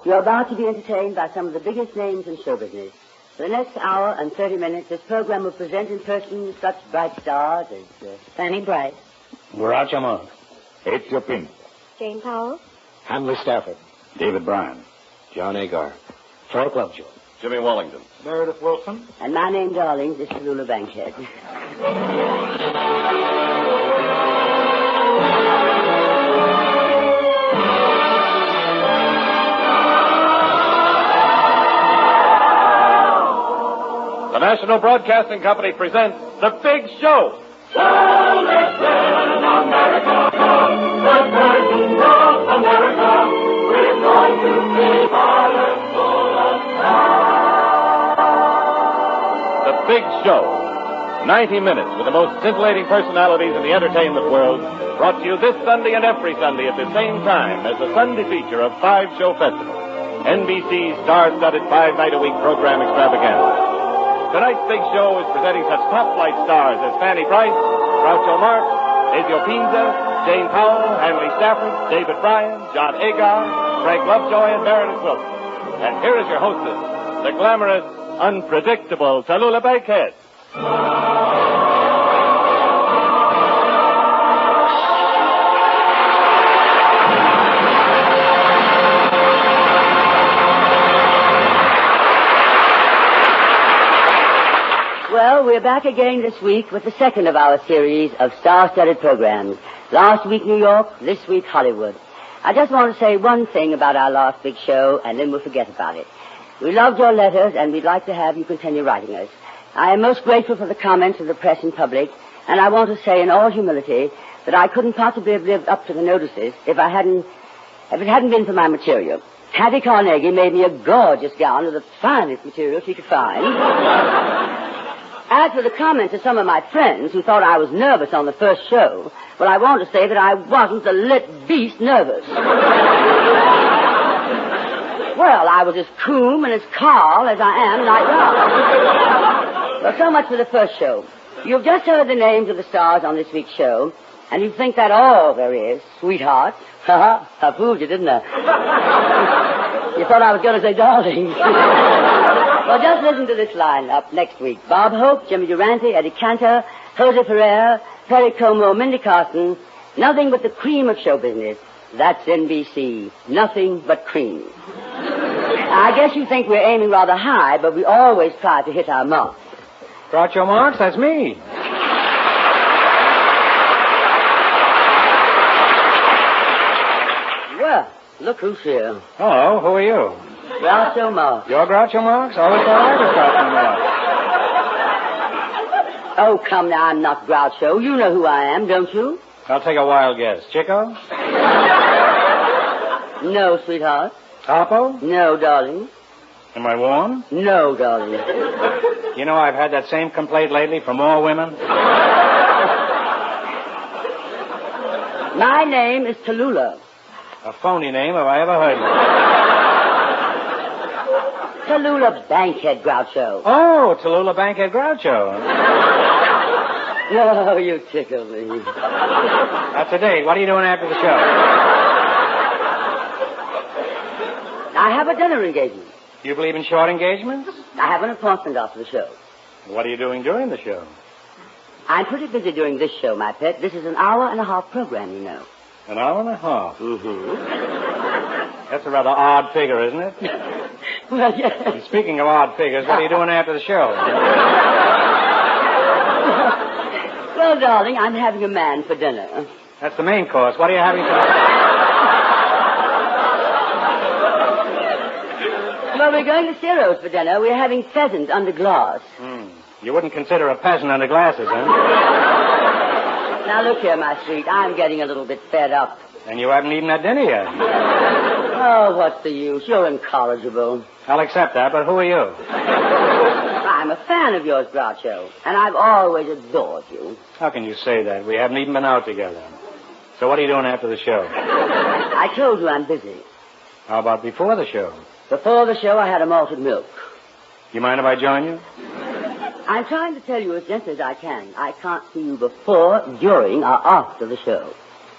You're about to be entertained by some of the biggest names in show business. For the next hour and 30 minutes, this program will present in person such bright stars as Fanny, Brice, Groucho Marx, It's Your Pink, Jane Powell, Hanley Stafford, David Bryan, John Agar, Frank Lovejoy, Jimmy Wallington, Meredith Wilson. and my name, darlings, is Tallulah Bankhead. The National Broadcasting Company presents The Big Show. So listen, America, the curtain of America. We're going to keep our lips full of stars. The Big Show. 90 minutes with the most scintillating personalities in the entertainment world, brought to you this Sunday and every Sunday at the same time as the Sunday feature of 5 Show Festival, NBC's star-studded 5-night-a-week program extravaganza. Tonight's Big Show is presenting such top-flight stars as Fanny, Brice, Groucho Marx, Ezio Pinza, Jane Powell, Hanley Stafford, David Bryan, John Agar, Frank Lovejoy, and Meredith Wilson. And here is your hostess, the glamorous, unpredictable Tallulah Bankhead. Well, we're back again this week with the second of our series of star-studded programs. Last week, New York, this week, Hollywood. I just want to say one thing about our last big show, and then we'll forget about it. We loved your letters, and we'd like to have you continue writing us. I am most grateful for the comments of the press and public, and I want to say in all humility that I couldn't possibly have lived up to the notices if it hadn't been for my material. Hattie Carnegie made me a gorgeous gown of the finest material she could find. As for the comments of some of my friends who thought I was nervous on the first show, well, I want to say that I wasn't the lit beast nervous. Well, I was as cool and as calm as I am right now. Well, so much for the first show. You've just heard the names of the stars on this week's show, and you think that all there is, sweetheart. Ha I fooled you, didn't I? You thought I was going to say darling. Well, just listen to this lineup next week. Bob Hope, Jimmy Durante, Eddie Cantor, Jose Ferrer, Perry Como, Mindy Carson. Nothing but the cream of show business. That's NBC. Nothing but cream. I guess you think we're aiming rather high, but we always try to hit our mark. Groucho Marx, that's me. Well, look who's here. Hello, who are you? Groucho Marx. You're Groucho Marx? Always thought I was Groucho Marx. Oh, come now, I'm not Groucho. You know who I am, don't you? I'll take a wild guess. Chico? No, sweetheart. Topo? No, darling. Am I warm? No, darling. You know, I've had that same complaint lately from all women. My name is Tallulah. A phony name if I ever heard one. Tallulah Bankhead, Groucho. Oh, Tallulah Bankhead Groucho. Oh, you tickle me. That's a date. What are you doing after the show? I have a dinner engagement. You believe in short engagements? I have an appointment after the show. What are you doing during the show? I'm pretty busy during this show, my pet. This is an hour-and-a-half program, you know. An hour and a half. Mm-hmm. That's a rather odd figure, isn't it? Well, yes. And speaking of odd figures, what are you doing after the show? Well, darling, I'm having a man for dinner. That's the main course. What are you having for the... Well, we're going to Ciro's for dinner. We're having pheasant under glass. You wouldn't consider a peasant under glasses, huh? Now, look here, my sweet. I'm getting a little bit fed up. And you haven't eaten that dinner yet. Oh, what's the use? You're incorrigible. I'll accept that, but who are you? I'm a fan of yours, Groucho, and I've always adored you. How can you say that? We haven't even been out together. So what are you doing after the show? I told you I'm busy. How about before the show? Before the show, I had a malted milk. You mind if I join you? I'm trying to tell you as gently as I can. I can't see you before, during, or after the show.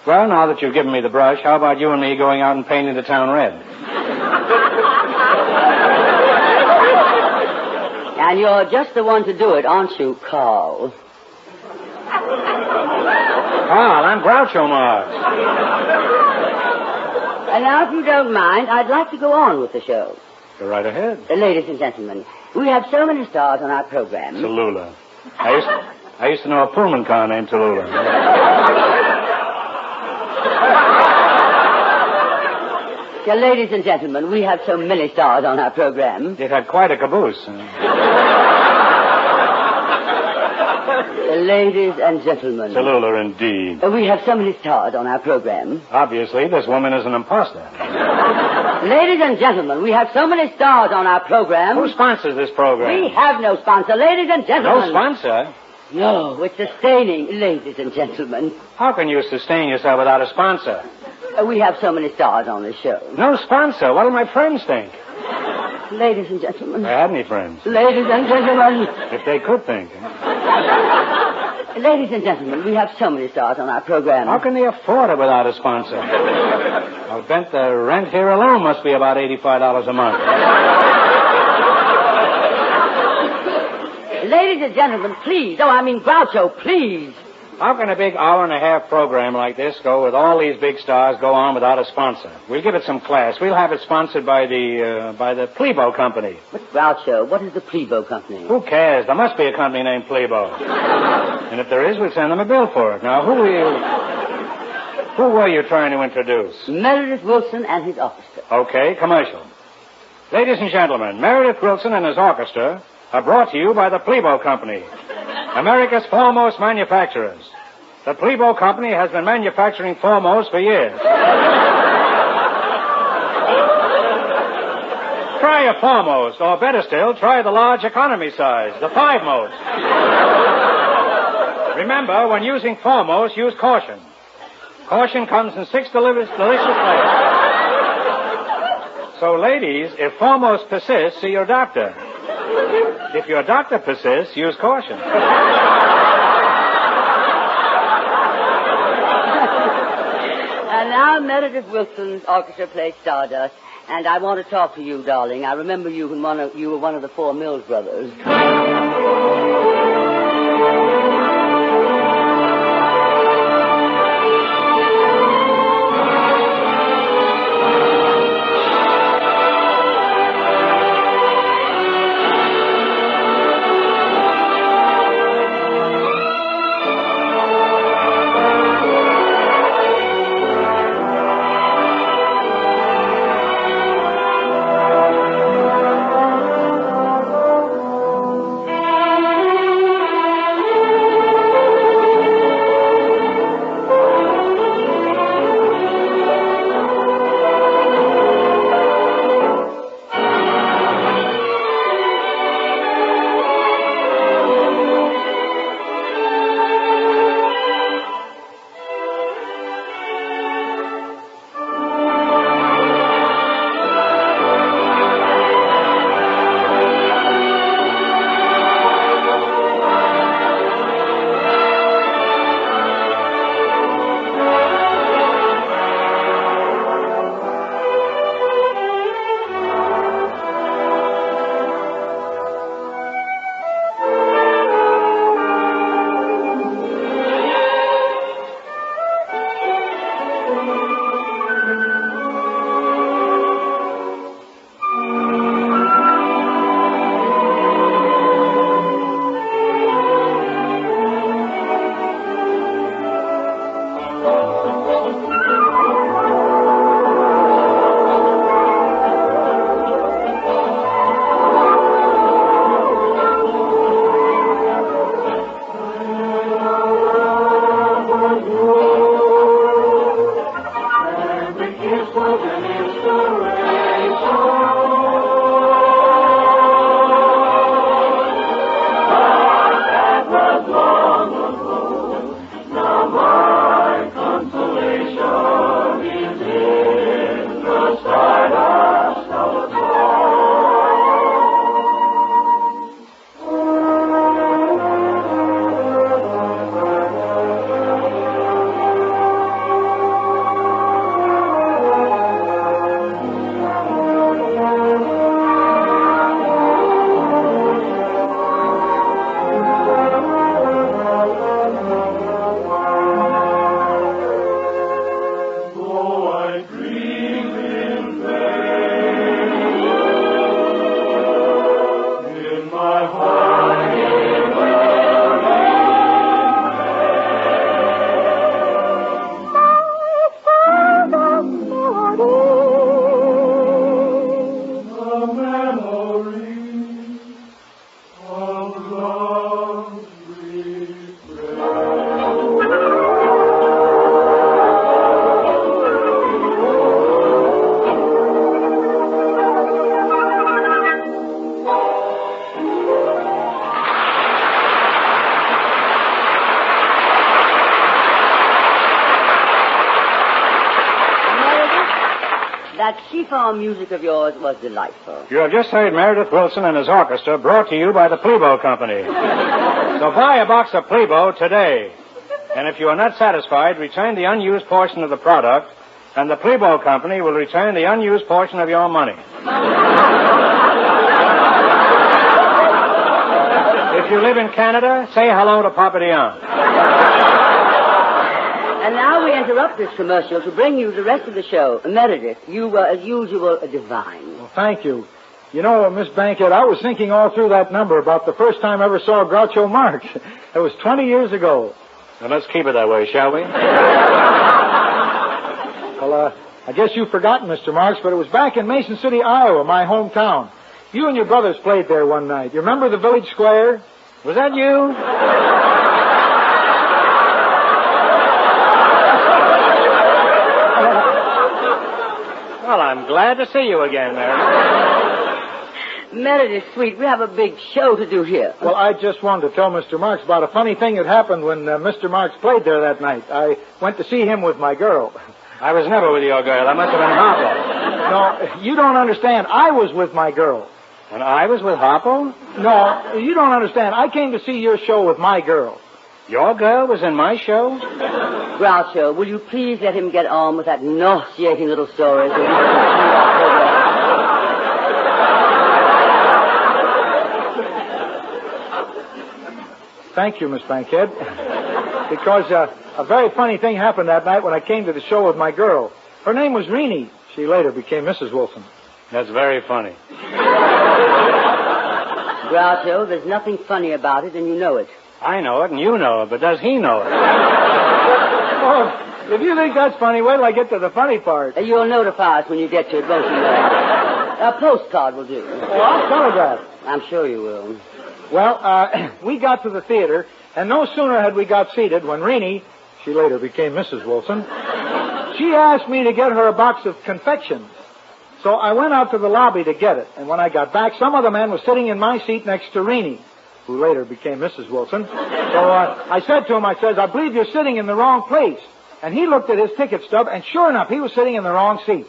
Well, now that you've given me the brush, how about you and me going out and painting the town red? And you're just the one to do it, aren't you, Carl? Carl, I'm Groucho Marx. And now, if you don't mind, I'd like to go on with the show. Go right ahead. Ladies and gentlemen, we have so many stars on our program. Tallulah. I used to know a Pullman car named Tallulah. Ladies and gentlemen, we have so many stars on our program. It had quite a caboose. Ladies and gentlemen. Tallulah, indeed. We have so many stars on our program. Obviously, this woman is an imposter. Ladies and gentlemen, we have so many stars on our program. Who sponsors this program? We have no sponsor. Ladies and gentlemen. No sponsor? No, it's sustaining. Ladies and gentlemen. How can you sustain yourself without a sponsor? We have so many stars on the show. No sponsor. What do my friends think? Ladies and gentlemen. I had any friends. Ladies and gentlemen. If they could think. Ladies and gentlemen, we have so many stars on our program. How can they afford it without a sponsor? I'll bet the rent here alone must be about $85 a month. Ladies and gentlemen, please. Oh, I mean, Groucho, please. How can a big hour-and-a-half program like this go with all these big stars go on without a sponsor? We'll give it some class. We'll have it sponsored by the Plebo Company. But, Groucho, what is the Plebo Company? Who cares? There must be a company named Plebo. And if there is, we'll send them a bill for it. Now, who were you trying to introduce? Meredith Wilson and his orchestra. Okay, commercial. Ladies and gentlemen, Meredith Wilson and his orchestra are brought to you by the Plebo Company, America's foremost manufacturers. The Plebo Company has been manufacturing foremost for years. Try a foremost, or better still, try the large economy size, the five most. Remember, when using foremost, use caution. Caution comes in 6 delicious flavors. So, ladies, if foremost persists, see your doctor. If your doctor persists, use caution. And now Meredith Wilson's orchestra plays Stardust, and I want to talk to you, darling. I remember you when you were one of the 4 Mills brothers. That chiffon music of yours was delightful. You have just heard Meredith Wilson and his orchestra brought to you by the Plebo Company. So buy a box of Plebo today. And if you are not satisfied, return the unused portion of the product, and the Plebo Company will return the unused portion of your money. If you live in Canada, say hello to Papa Dion. And now we interrupt this commercial to bring you the rest of the show. Meredith, you were, as usual, divine. Well, thank you. You know, Miss Bankhead, I was thinking all through that number about the first time I ever saw Groucho Marx. It was 20 years ago. Well, let's keep it that way, shall we? Well, I guess you've forgotten, Mr. Marx, but it was back in Mason City, Iowa, my hometown. You and your brothers played there one night. You remember the village square? Was that you? Well, I'm glad to see you again, Meredith. Meredith, sweet, we have a big show to do here. Well, I just wanted to tell Mr. Marx about a funny thing that happened when Mr. Marx played there that night. I went to see him with my girl. I was never with your girl. I must have been Harpo. No, you don't understand. I was with my girl. And I was with Harpo? No, you don't understand. I came to see your show with my girl. Your girl was in my show? Groucho, will you please let him get on with that nauseating little story? Thank you, Miss Bankhead. Because a very funny thing happened that night when I came to the show with my girl. Her name was Renee. She later became Mrs. Wilson. That's very funny. Groucho, there's nothing funny about it, and you know it. I know it, and you know it, but does he know it? Oh, if you think that's funny, wait till I get to the funny part. You'll notify us when you get to it, won't you? A postcard will do. Oh, I'll telegraph. I'm sure you will. Well, we got to the theater, and no sooner had we got seated when Renee, she later became Mrs. Wilson, she asked me to get her a box of confections. So I went out to the lobby to get it, and when I got back, some other man was sitting in my seat next to Renee, who later became Mrs. Wilson. So I said to him, I says, I believe you're sitting in the wrong place. And he looked at his ticket stub, and sure enough, he was sitting in the wrong seat.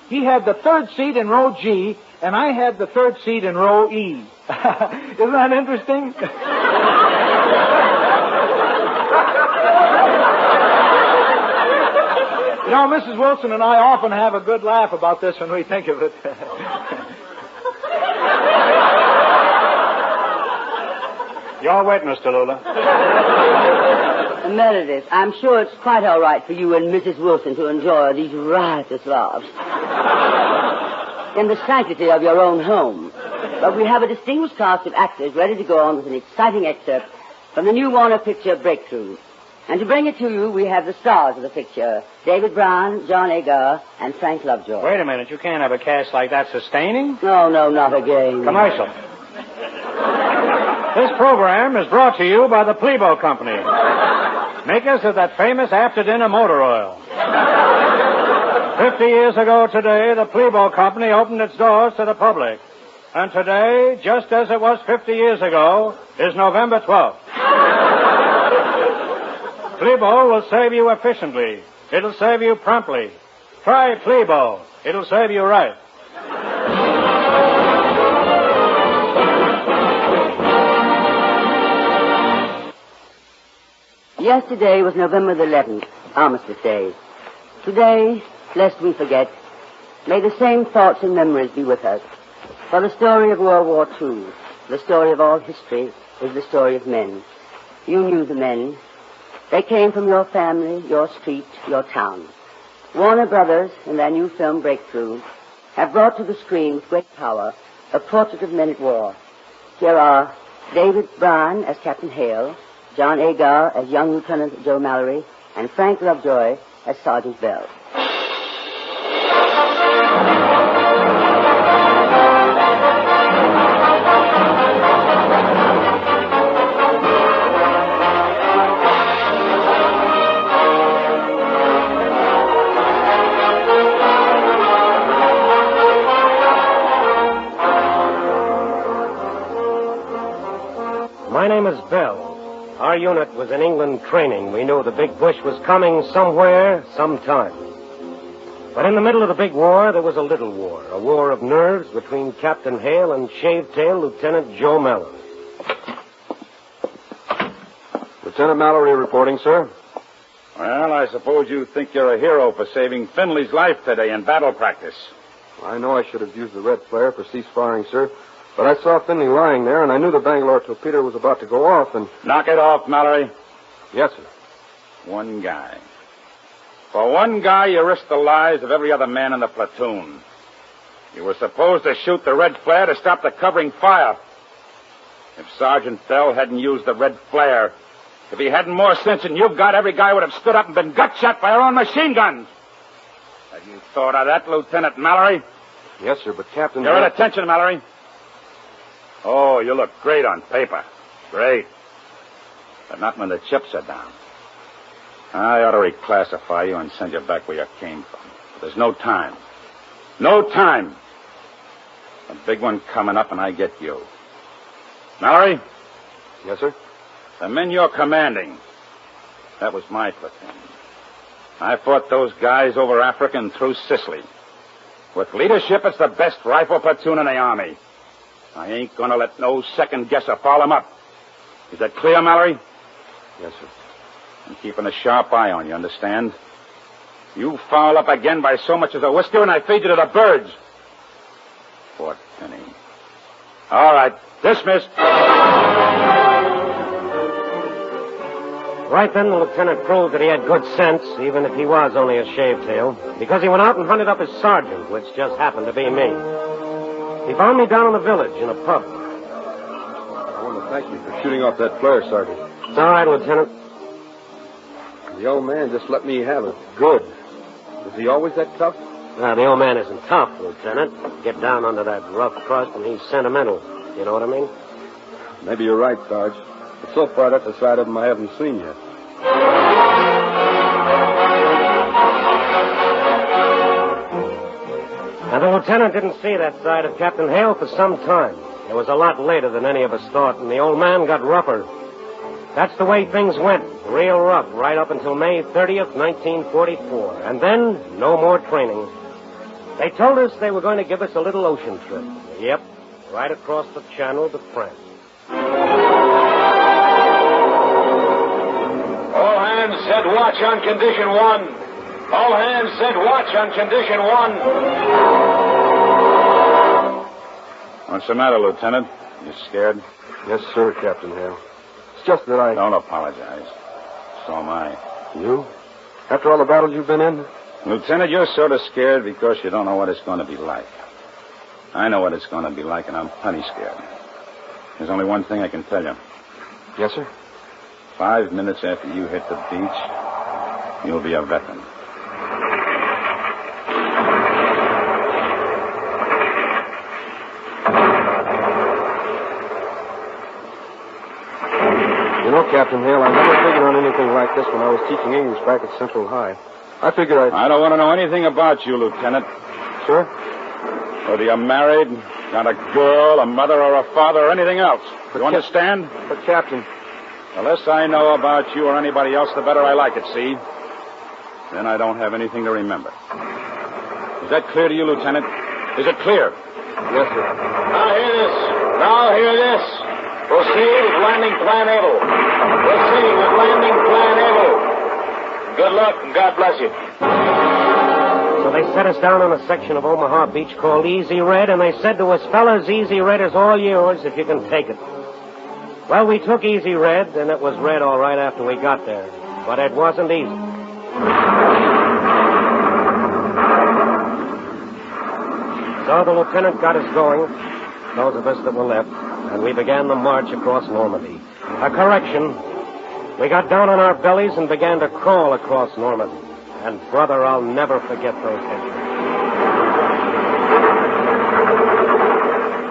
He had the third seat in row G, and I had the third seat in row E. Isn't that interesting? You know, Mrs. Wilson and I often have a good laugh about this when we think of it. Your witness, Tallulah. Meredith, I'm sure it's quite all right for you and Mrs. Wilson to enjoy these riotous laughs in the sanctity of your own home. But we have a distinguished cast of actors ready to go on with an exciting excerpt from the new Warner picture, Breakthrough. And to bring it to you, we have the stars of the picture, David Brown, John Agar, and Frank Lovejoy. Wait a minute. You can't have a cast like that sustaining. No, not again. Commercial. This program is brought to you by the Plebo Company, makers of that famous after-dinner motor oil. 50 years ago today, the Plebo Company opened its doors to the public. And today, just as it was 50 years ago, is November 12th. Plebo will save you efficiently. It'll save you promptly. Try Plebo. It'll save you right. Yesterday was November the 11th, Armistice Day. Today, lest we forget, may the same thoughts and memories be with us. For the story of World War II, the story of all history, is the story of men. You knew the men. They came from your family, your street, your town. Warner Brothers, in their new film Breakthrough, have brought to the screen with great power a portrait of men at war. Here are David Brown as Captain Hale, John Agar as young Lieutenant Joe Mallory, and Frank Lovejoy as Sergeant Bell. My name is Bell. Our unit was in England training. We knew the big Bush was coming somewhere, sometime. But in the middle of the big war, there was a little war. A war of nerves between Captain Hale and Shavetail Lieutenant Joe Mallory. Lieutenant Mallory reporting, sir. Well, I suppose you think you're a hero for saving Finley's life today in battle practice. I know I should have used the red flare for cease firing, sir. But I saw Finley lying there, and I knew the Bangalore torpedo was about to go off, and... Knock it off, Mallory. Yes, sir. One guy. For one guy, you risked the lives of every other man in the platoon. You were supposed to shoot the red flare to stop the covering fire. If Sergeant Bell hadn't used the red flare, if he hadn't more sense than you've got, every guy would have stood up and been gut shot by our own machine guns. Have you thought of that, Lieutenant Mallory? Yes, sir, but Captain... You're at attention, Mallory. Oh, you look great on paper. Great. But not when the chips are down. I ought to reclassify you and send you back where you came from. But there's no time. No time. A big one coming up and I get you. Mallory? Yes, sir? The men you're commanding. That was my platoon. I fought those guys over Africa and through Sicily. With leadership, it's the best rifle platoon in the Army. I ain't gonna let no second guesser foul them up. Is that clear, Mallory? Yes, sir. I'm keeping a sharp eye on you, understand? You foul up again by so much as a whisker and I feed you to the birds. Fort Penny. All right, dismissed. Right then, the lieutenant proved that he had good sense, even if he was only a shavetail, because he went out and hunted up his sergeant, which just happened to be me. He found me down in the village in a pub. I want to thank you for shooting off that flare, Sergeant. It's all right, Lieutenant. The old man just let me have it. Good. Is he always that tough? The old man isn't tough, Lieutenant. Get down under that rough crust and he's sentimental. You know what I mean? Maybe you're right, Sarge. But so far, that's a side of him I haven't seen yet. And the lieutenant didn't see that side of Captain Hale for some time. It was a lot later than any of us thought, and the old man got rougher. That's the way things went, real rough, right up until May 30th, 1944. And then, no more training. They told us they were going to give us a little ocean trip. Yep, right across the channel to France. All hands set watch on condition 1. All hands set watch on condition 1. What's the matter, Lieutenant? You scared? Yes, sir, Captain Hale. It's just that I... Don't apologize. So am I. You? After all the battles you've been in? Lieutenant, you're sort of scared because you don't know what it's going to be like. I know what it's going to be like, and I'm plenty scared. There's only one thing I can tell you. Yes, sir? 5 minutes after you hit the beach, you'll be a veteran. You know, Captain Hale, I never figured on anything like this when I was teaching English back at Central High. I figured I don't want to know anything about you, Lieutenant. Sir? Whether you're married, got a girl, a mother, or a father, or anything else. But You understand? But, Captain... The less I know about you or anybody else, the better I like it, see? Then I don't have anything to remember. Is that clear to you, Lieutenant? Is it clear? Yes, sir. Now hear this. Now hear this. Proceed with landing plan able. Proceed with landing plan able. Good luck and God bless you. So they set us down on a section of Omaha Beach called Easy Red, and they said to us, fellas, Easy Red is all yours if you can take it. Well, we took Easy Red, and it was red all right after we got there. But it wasn't easy. So the lieutenant got us going, those of us that were left, and we began the march across Normandy. A correction. We got down on our bellies and began to crawl across Normandy. And, brother, I'll never forget those days.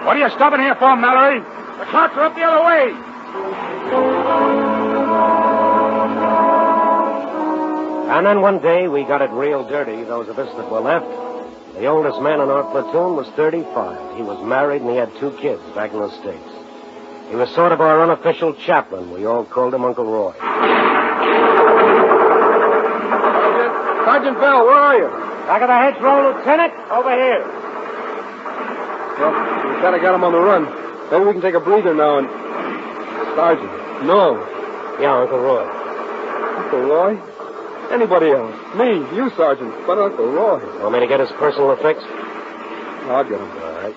What are you stopping here for, Mallory? The clouds are up the other way. And then one day we got it real dirty, those of us that were left. The oldest man in our platoon was 35. He was married and he had 2 kids back in the States. He was sort of our unofficial chaplain. We all called him Uncle Roy. Sergeant Bell, where are you? Back of the hedgerow, Lieutenant. Over here. Well, we kind of got him on the run. Maybe we can take a breather now and... Sergeant. No. Yeah, Uncle Roy. Uncle Roy? Anybody else? Me, you, Sergeant, but Uncle Roy. Want me to get his personal effects? I'll get him. All right.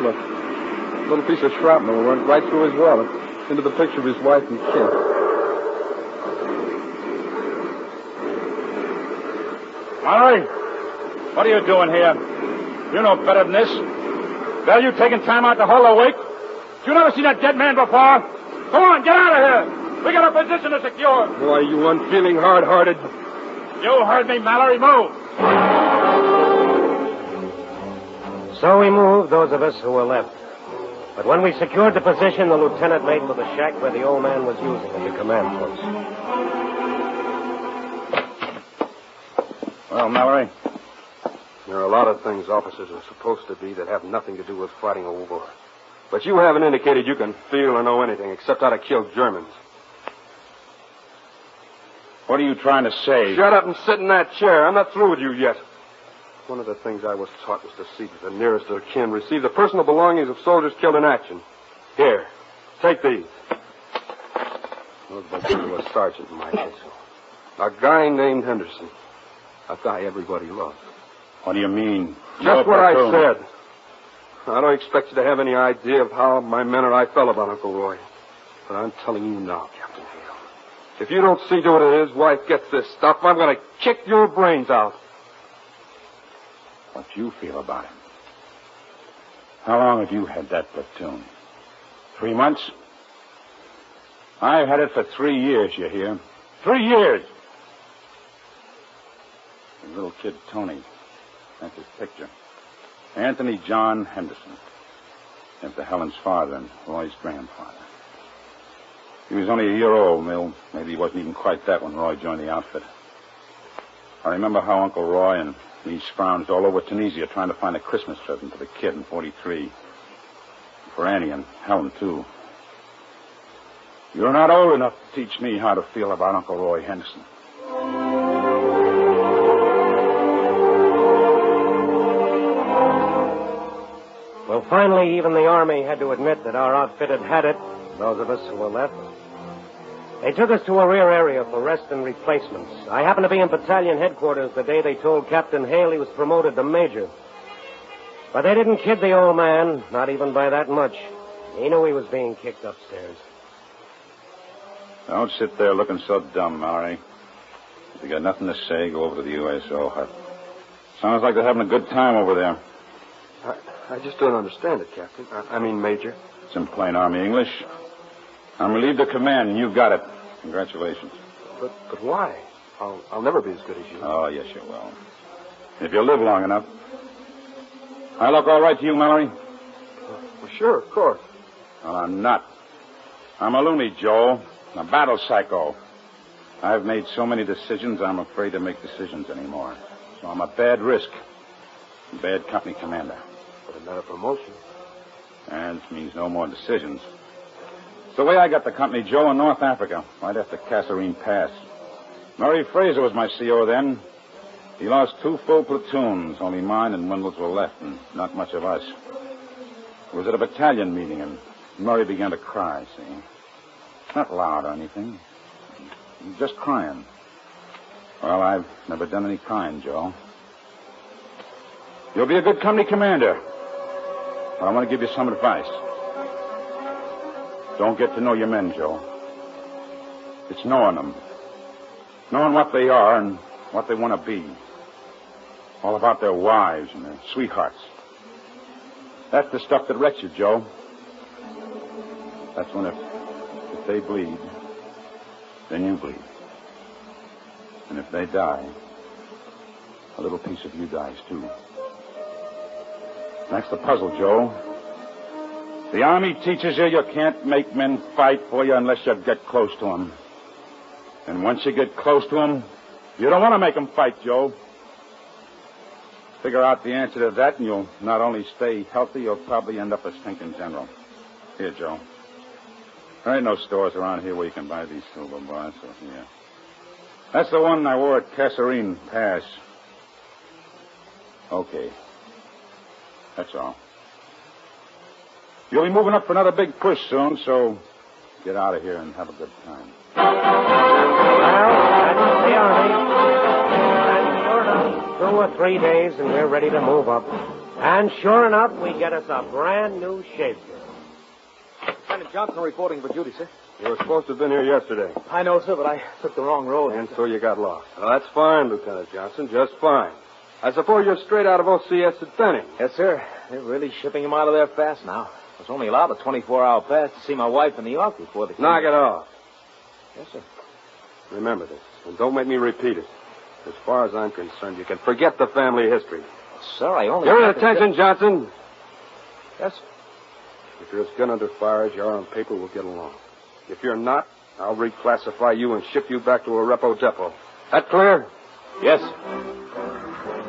Look, a little piece of shrapnel went right through his wallet, into the picture of his wife and kid. Mallory, what are you doing here? You know better than this. Are you taking time out to hold awake? You never seen that dead man before? Come on, get out of here. We got a position to secure. Why, you unfeeling, hard-hearted... You heard me, Mallory. Move. So we moved, those of us who were left. But when we secured the position, the lieutenant made for the shack where the old man was using as a command post. Well, Mallory, there are a lot of things officers are supposed to be that have nothing to do with fighting a war. But you haven't indicated you can feel or know anything except how to kill Germans. what are you trying to say? Shut up and sit in that chair. I'm not through with you yet. One of the things I was taught was to see that the nearest of kin receive the personal belongings of soldiers killed in action. Here, take these. Those belong to a sergeant in my case. A guy named Henderson. A guy everybody loves. What do you mean? Just what I said. I don't expect you to have any idea of how my men or I felt about Uncle Roy. But I'm telling you now, Captain Hale. If you don't see to it that his wife gets this stuff, I'm going to kick your brains out. What you feel about him? How long have you had that platoon? 3 months? I've had it for 3 years, you hear? 3 years! The little kid, Tony. That's his picture. Anthony John Henderson. After Helen's father and Roy's grandfather. He was only a year old, maybe he wasn't even quite that when Roy joined the outfit. I remember how Uncle Roy and me scrounged all over Tunisia trying to find a Christmas present for the kid in 43. For Annie and Helen, too. You're not old enough to teach me how to feel about Uncle Roy Henderson. Well, finally, even the Army had to admit that our outfit had it, those of us who were left. They took us to a rear area for rest and replacements. I happened to be in battalion headquarters the day they told Captain Hale he was promoted to major. But they didn't kid the old man, not even by that much. He knew he was being kicked upstairs. Don't sit there looking so dumb, Mallory. If you got nothing to say, go over to the USO hut. Sounds like they're having a good time over there. I just don't understand it, Captain. I mean, Major. It's in plain Army English. I'm relieved of command, and you've got it. Congratulations. But why? I'll never be as good as you. Oh, yes, you will. If you live long enough. I look all right to you, Mallory? Well, sure, of course. Well, I'm not. I'm a loony, Joe. A battle psycho. I've made so many decisions, I'm afraid to make decisions anymore. So I'm a bad risk. A bad company commander. But not a promotion. And it means no more decisions. It's the way I got the company, Joe, in North Africa, right after Kasserine Pass. Murray Fraser was my CO then. He lost 2 full platoons. Only mine and Wendell's were left, and not much of us. It was at a battalion meeting, and Murray began to cry, see? Not loud or anything. Just crying. Well, I've never done any crying, Joe. You'll be a good company commander. But I want to give you some advice. Don't get to know your men, Joe. It's knowing them. Knowing what they are and what they want to be. All about their wives and their sweethearts. That's the stuff that wrecks you, Joe. That's when if they bleed, then you bleed. And if they die, a little piece of you dies, too. That's the puzzle, Joe. The Army teaches you can't make men fight for you unless you get close to them. And once you get close to them, you don't want to make them fight, Joe. Figure out the answer to that, and you'll not only stay healthy, you'll probably end up a stinking general. Here, Joe. There ain't no stores around here where you can buy these silver bars, so here. That's the one I wore at Kasserine Pass. Okay. That's all. You'll be moving up for another big push soon, so get out of here and have a good time. Well, that's the Army. And sure enough, 2 or 3 days and we're ready to move up. And sure enough, we get us a brand new shaper. Lieutenant Johnson reporting for duty, sir. You were supposed to have been here yesterday. I know, sir, but I took the wrong road. And so you got lost. Well, that's fine, Lieutenant Johnson, just fine. I suppose you're straight out of OCS at Fanny. Yes, sir. They're really shipping him out of there fast now. I was only allowed a 24-hour pass to see my wife in New York before the... Knock it off. Yes, sir. Remember this, and don't make me repeat it. As far as I'm concerned, you can forget the family history. Sir, I only... You're at attention, Johnson. Yes, sir. If you're as good under fire as you are on paper, we'll get along. If you're not, I'll reclassify you and ship you back to a repo depot. That clear? Yes, sir.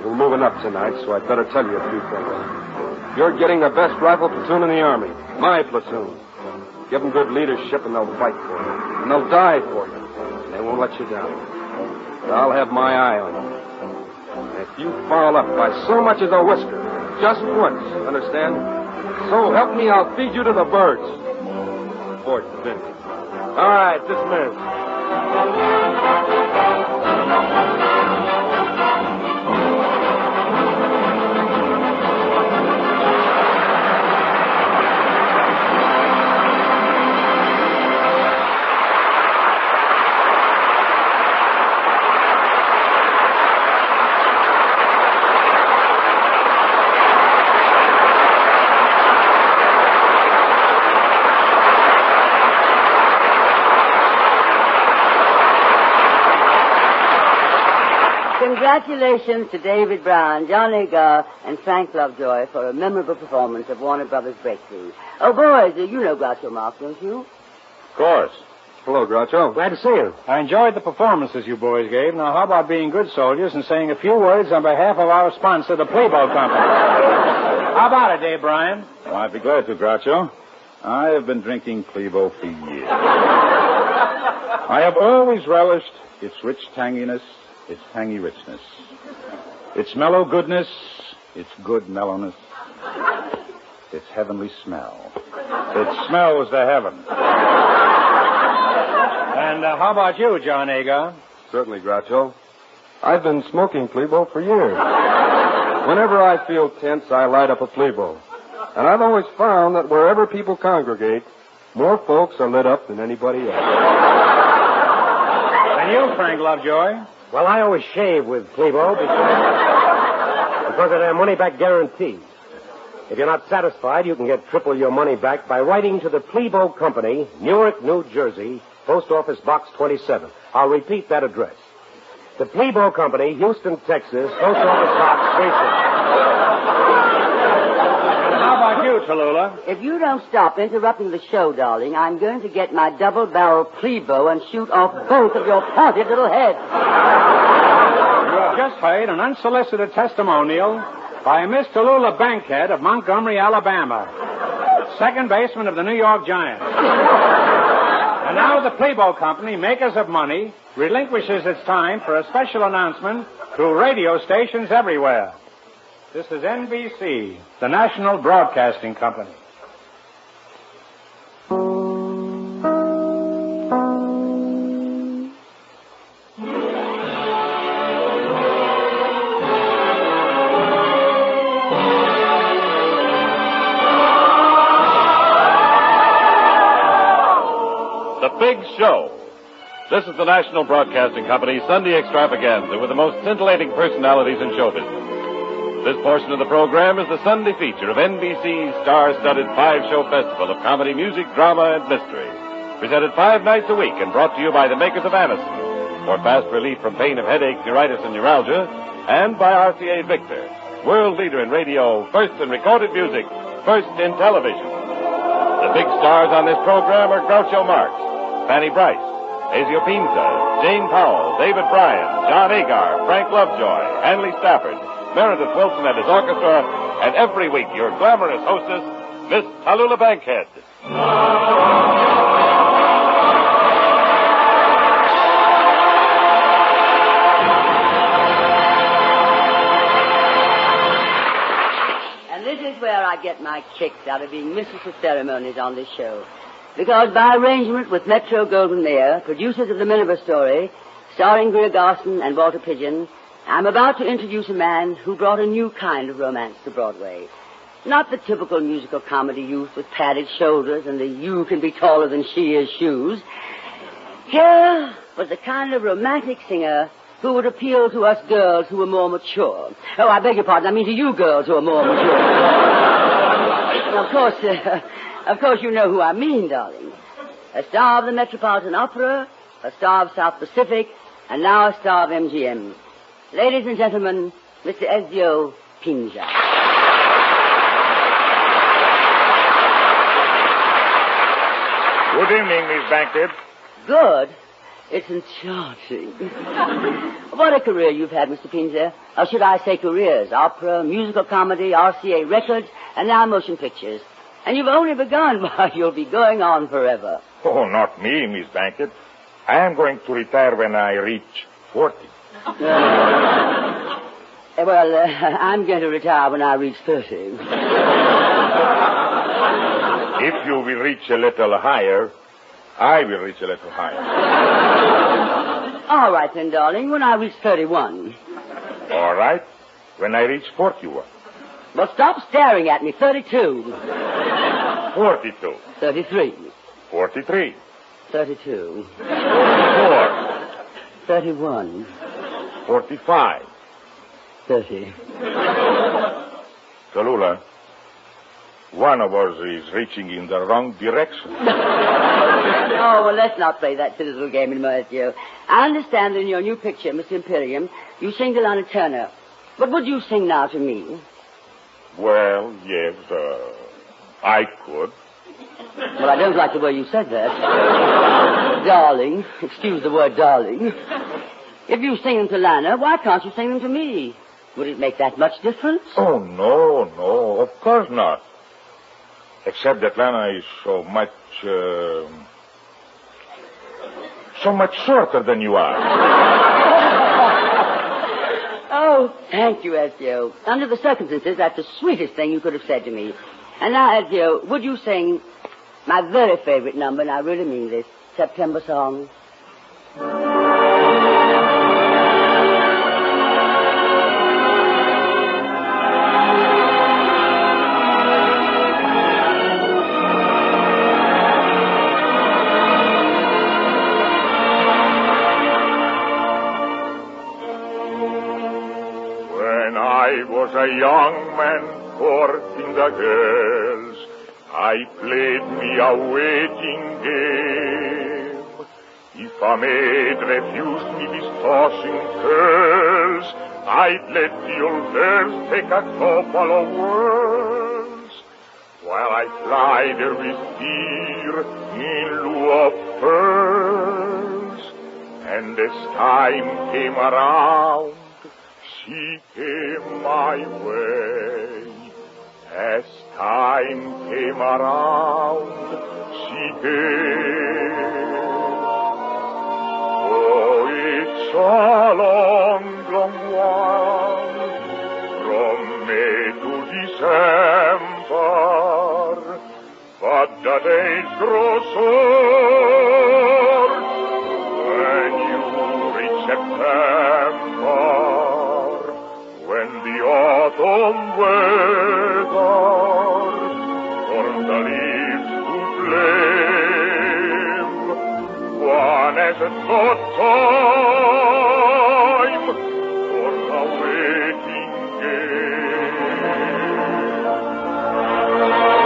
We're moving up tonight, so I'd better tell you a few things. You're getting the best rifle platoon in the Army. My platoon. Give them good leadership and they'll fight for you. And they'll die for you. And they won't let you down. But I'll have my eye on you. And if you foul up by so much as a whisker, just once, understand? So help me, I'll feed you to the birds. Fort Vince. All right, dismiss. Congratulations to David Brown, John Agar, and Frank Lovejoy for a memorable performance of Warner Brothers' Breakthrough. Oh, boys, you know Groucho Marx, don't you? Of course. Hello, Groucho. Glad to see you. I enjoyed the performances you boys gave. Now, how about being good soldiers and saying a few words on behalf of our sponsor, the Playboy Company? How about it, Dave Bryan? Well, I'd be glad to, Groucho. I have been drinking Plebo for years. I have always relished its rich tanginess, its tangy richness, its mellow goodness, its good mellowness, its heavenly smell. It smells to heaven. And how about you, John Agar? Certainly, Groucho. I've been smoking Plebo for years. Whenever I feel tense, I light up a Plebo. And I've always found that wherever people congregate, more folks are lit up than anybody else. And you, Frank Lovejoy? Well, I always shave with Plebo because of their money-back guarantee. If you're not satisfied, you can get triple your money back by writing to the Plebo Company, Newark, New Jersey, Post Office Box 27. I'll repeat that address. The Plebo Company, Houston, Texas, Post Office Box 37. How about you, Tallulah? If you don't stop interrupting the show, darling, I'm going to get my double-barrel Plebo and shoot off both of your pointed little heads. You have just heard an unsolicited testimonial by Miss Tallulah Bankhead of Montgomery, Alabama, second baseman of the New York Giants. And now the Plebo Company, makers of money, relinquishes its time for a special announcement through radio stations everywhere. This is NBC, the National Broadcasting Company. The Big Show. This is the National Broadcasting Company's Sunday extravaganza with the most scintillating personalities in show business. This portion of the program is the Sunday feature of NBC's star-studded 5-show festival of comedy, music, drama, and mystery. Presented 5 nights a week and brought to you by the makers of Anacin for fast relief from pain of headache, neuritis, and neuralgia, and by RCA Victor, world leader in radio, first in recorded music, first in television. The big stars on this program are Groucho Marx, Fanny Brice, Ezio Pinza, Jane Powell, David Bryan, John Agar, Frank Lovejoy, Hanley Stafford, Meredith Wilson and his orchestra, and every week your glamorous hostess, Miss Tallulah Bankhead. I get my kicks out of being mistress of ceremonies on this show. Because by arrangement with Metro-Goldwyn-Mayer, producers of The Miniver Story, starring Greer Garson and Walter Pidgeon, I'm about to introduce a man who brought a new kind of romance to Broadway. Not the typical musical comedy youth with padded shoulders and the you can be taller than she is shoes. Here was the kind of romantic singer who would appeal to us girls who were more mature. Oh, I beg your pardon, I mean to you girls who are more mature. Of course you know who I mean, darling. A star of the Metropolitan Opera, a star of South Pacific, and now a star of MGM. Ladies and gentlemen, Mr. Ezio Pinja. Good evening, Miss Bankhead. Good? It's enchanting. What a career you've had, Mr. Pinja. Or should I say careers? Opera, musical comedy, RCA records, and now motion pictures. And you've only begun, but you'll be going on forever. Oh, not me, Miss Bankhead. I am going to retire when I reach 40. I'm going to retire when I reach 30. If you will reach a little higher, I will reach a little higher. All right, then, darling, when I reach 31. All right, when I reach 41. Well, stop staring at me. 32. 42. 33. 43. 32. 44. 31. 45. 30. Tallulah, one of us is reaching in the wrong direction. Oh, well, let's not play that silly little game anymore, Ezio. I understand that in your new picture, Miss Imperium, you sing to Lana Turner. But would you sing now to me? Well, yes, I could. Well, I don't like the way you said that. Darling. Excuse the word darling. If you sing them to Lana, why can't you sing them to me? Would it make that much difference? Oh, no, of course not. Except that Lana is so much shorter than you are. Oh, thank you, Ezio. Under the circumstances, that's the sweetest thing you could have said to me. And now, Ezio, would you sing my very favorite number, and I really mean this, September Song? I was a young man courting the girls. I played me a waiting game. If a maid refused me his tossing curls, I'd let the old girls take a couple of whirls, while I plied her with beer in lieu of pearls. And as time came around, she came my way. As time came around, she came. Oh, it's a long, long while from May to December, but the days grow short when you reach September. When the autumn weather turns the leaves to flame, one hasn't got time for the waiting game.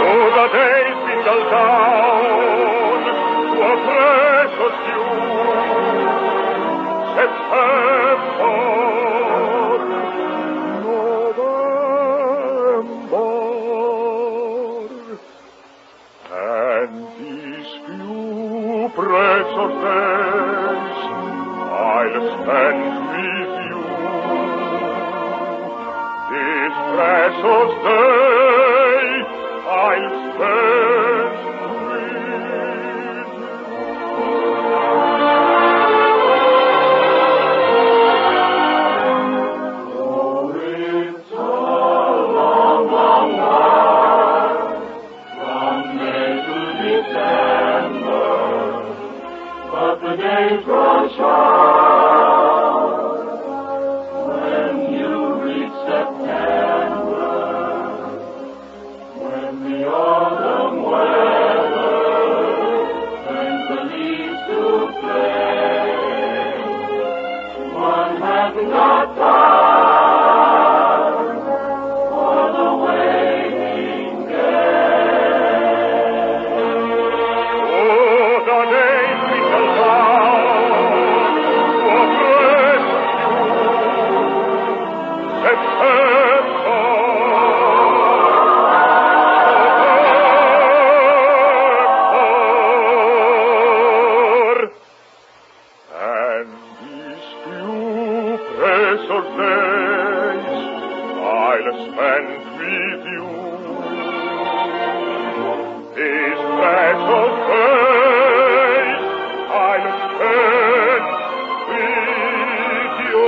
So the days dwindle down to a precious June, September. Precious days I'll spend with you. This precious day I'll spend with you. Oh, it's a long, long while spent with you. This special face I'll spend with you.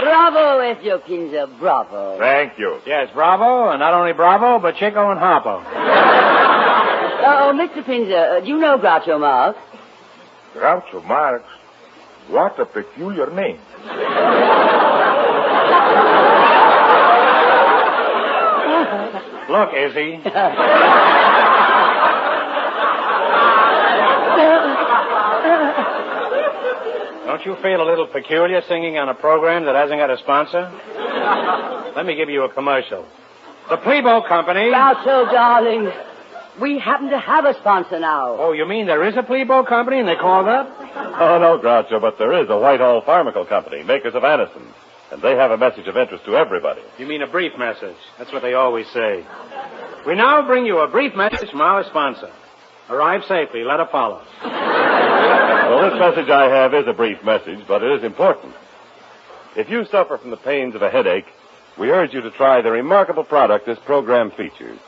Bravo, Ezio Pinza, bravo. Thank you. Yes, bravo, and not only bravo, but Chico and Harpo. Oh, Mr. Pinza, do you know Groucho Marx? Groucho Marx? What a peculiar name. Look, Izzy. Don't you feel a little peculiar singing on a program that hasn't got a sponsor? Let me give you a commercial. The Plebo Company... Groucho, darling, we happen to have a sponsor now. Oh, you mean there is a Plebo Company and they called up? Oh, no, Groucho, but there is a Whitehall Pharmacal Company, makers of Anison. And they have a message of interest to everybody. You mean a brief message. That's what they always say. We now bring you a brief message from our sponsor. Arrive safely. Let her follow. Well, this message I have is a brief message, but it is important. If you suffer from the pains of a headache, we urge you to try the remarkable product this program features,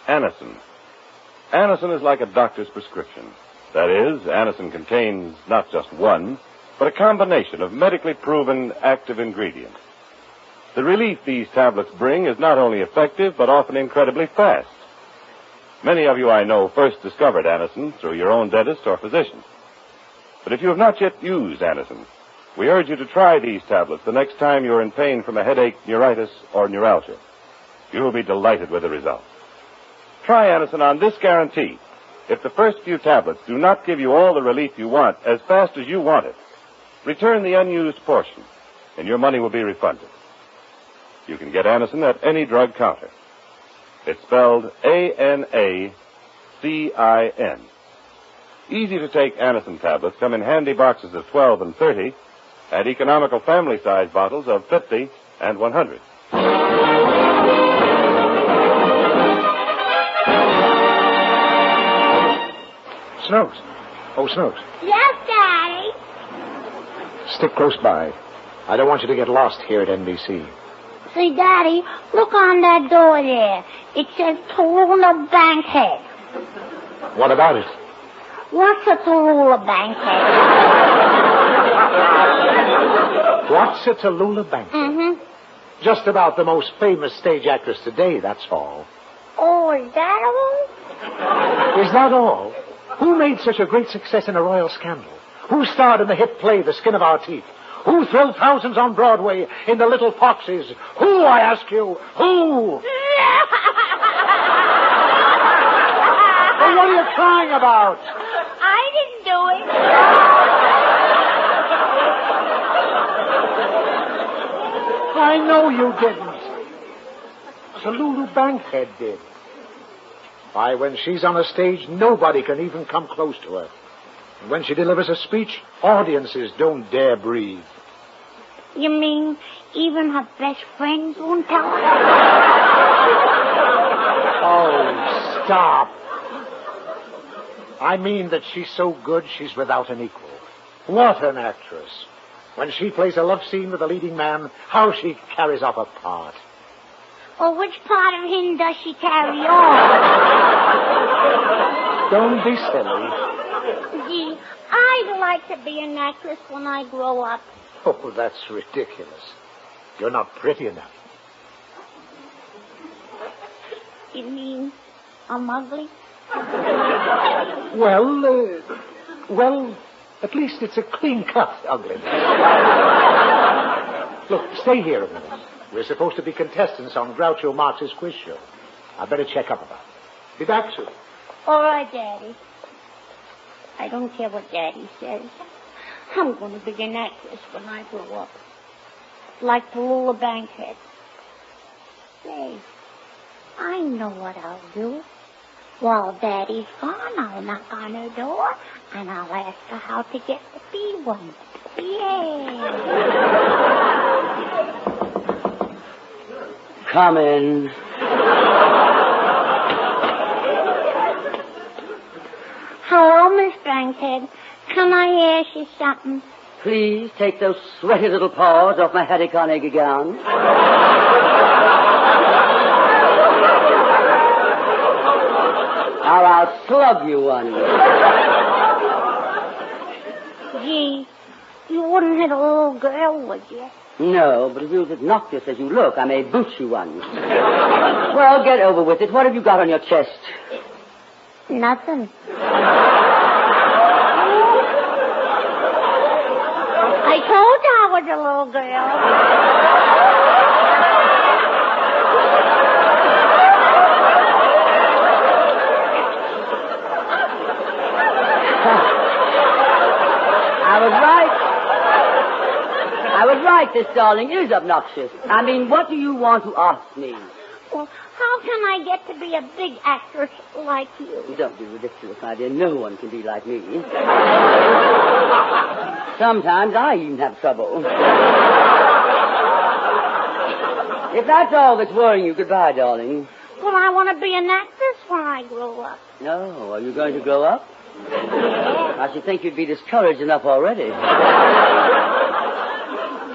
Anison. Anison is like a doctor's prescription. That is, Anison contains not just one, but a combination of medically proven active ingredients. The relief these tablets bring is not only effective, but often incredibly fast. Many of you I know first discovered Anison through your own dentist or physician. But if you have not yet used Anison, we urge you to try these tablets the next time you're in pain from a headache, neuritis, or neuralgia. You will be delighted with the results. Try Anison on this guarantee. If the first few tablets do not give you all the relief you want as fast as you want it, return the unused portion, and your money will be refunded. You can get Anison at any drug counter. It's spelled Anacin. Easy-to-take Anison tablets come in handy boxes of 12 and 30 and economical family-size bottles of 50 and 100. Snooks. Oh, Snooks. Yes, Daddy. Stick close by. I don't want you to get lost here at NBC. Say, Daddy, look on that door there. It says Tallulah Bankhead. What about it? What's a Tallulah Bankhead? What's a Tallulah Bankhead? Mm-hmm. Just about the most famous stage actress today, that's all. Oh, is that all? Is that all? Who made such a great success in A Royal Scandal? Who starred in the hit play The Skin of Our Teeth? Who thrilled thousands on Broadway in The Little Foxes? Who, I ask you? Who? Well, what are you crying about? I didn't do it. I know you didn't. Tallulah Bankhead did. Why, when she's on a stage, nobody can even come close to her. And when she delivers a speech, audiences don't dare breathe. You mean even her best friends won't tell her? Oh, stop. I mean that she's so good, she's without an equal. What an actress. When she plays a love scene with a leading man, how she carries off a part. Well, which part of him does she carry on? Don't be silly. Gee, I'd like to be an actress when I grow up. Oh, that's ridiculous. You're not pretty enough. You mean I'm ugly? Well, at least it's a clean-cut ugliness. Look, stay here a minute. We're supposed to be contestants on Groucho Marx's quiz show. I'd better check up about it. Be back soon. All right, Daddy. I don't care what Daddy says. I'm going to be an actress when I grow up. Like Tallulah Bankhead. Say, I know what I'll do. While Daddy's gone, I'll knock on her door, and I'll ask her how to get the bee one. Yeah. Come in. Hello, Miss Bankhead. Can I ask you something? Please take those sweaty little paws off my Hattie Carnegie gown. Or I'll slug you one. Gee, you wouldn't hit a little girl, would you? No, but if you're as obnoxious as you look, I may boot you one. Well, get over with it. What have you got on your chest? Nothing. I told you I was a little girl. I was right, this darling is obnoxious. I mean, what do you want to ask me? Well, how can I get to be a big actress like you? Don't be ridiculous, my dear. No one can be like me. Sometimes I even have trouble. If that's all that's worrying you, goodbye, darling. Well, I want to be an actress when I grow up. No, are you going to grow up? I should think you'd be discouraged enough already.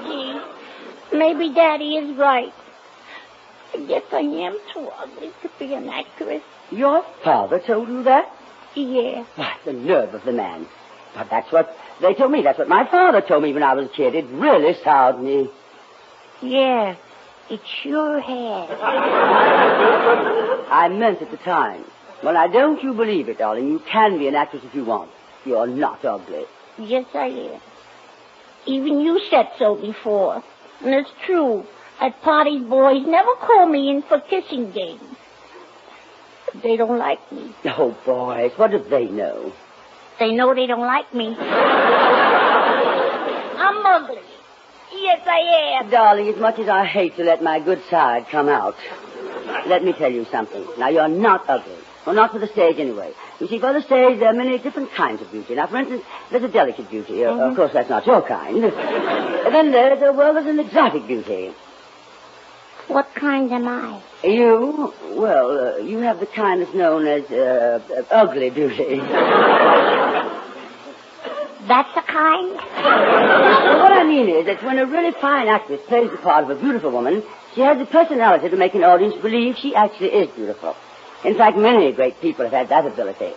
Gee, maybe Daddy is right. I guess I am too ugly to be an actress. Your father told you that? Yeah. Why, the nerve of the man. But that's what they told me. That's what my father told me when I was a kid. It really soured me. Yeah, it sure has. I meant at the time. Well, now, don't you believe it, darling. You can be an actress if you want. You're not ugly. Yes, I am. Even you said so before. And it's true. At parties, boys never call me in for kissing games. They don't like me. Oh, boys, what do they know? They know they don't like me. I'm ugly. Yes, I am. Darling, as much as I hate to let my good side come out, let me tell you something. Now, you're not ugly. Well, not for the stage, anyway. You see, for the stage, there are many different kinds of beauty. Now, for instance, there's a delicate beauty. Of course, that's not your kind. And then there's an exotic beauty. What kind am I? You? Well, you have the kind that's known as ugly beauty. That's the kind? Well, what I mean is that when a really fine actress plays the part of a beautiful woman, she has the personality to make an audience believe she actually is beautiful. In fact, many great people have had that ability.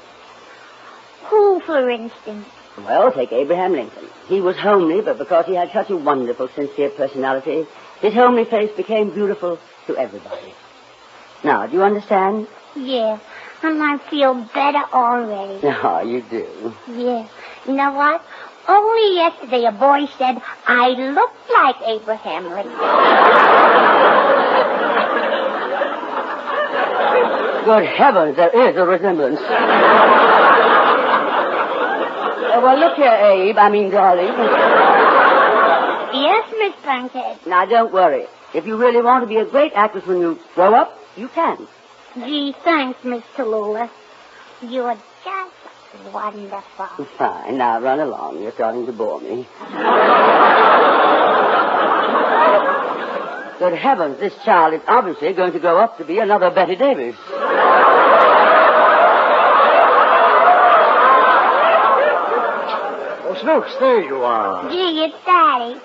Who, for instance? Well, take Abraham Lincoln. He was homely, but because he had such a wonderful, sincere personality, his homely face became beautiful to everybody. Now, do you understand? Yeah, and I feel better already. Oh, you do. Yeah. You know what? Only yesterday a boy said I looked like Abraham Lincoln. Good heavens, there is a resemblance. Well, look here, Abe. Darling. Yes, Miss Bankhead. Now, don't worry. If you really want to be a great actress when you grow up, you can. Gee, thanks, Miss Tallulah. You're just wonderful. Fine. Now, run along. You're starting to bore me. Good heavens, this child is obviously going to grow up to be another Betty Davis. Oh, Snooks, there you are. Gee, it's Daddy.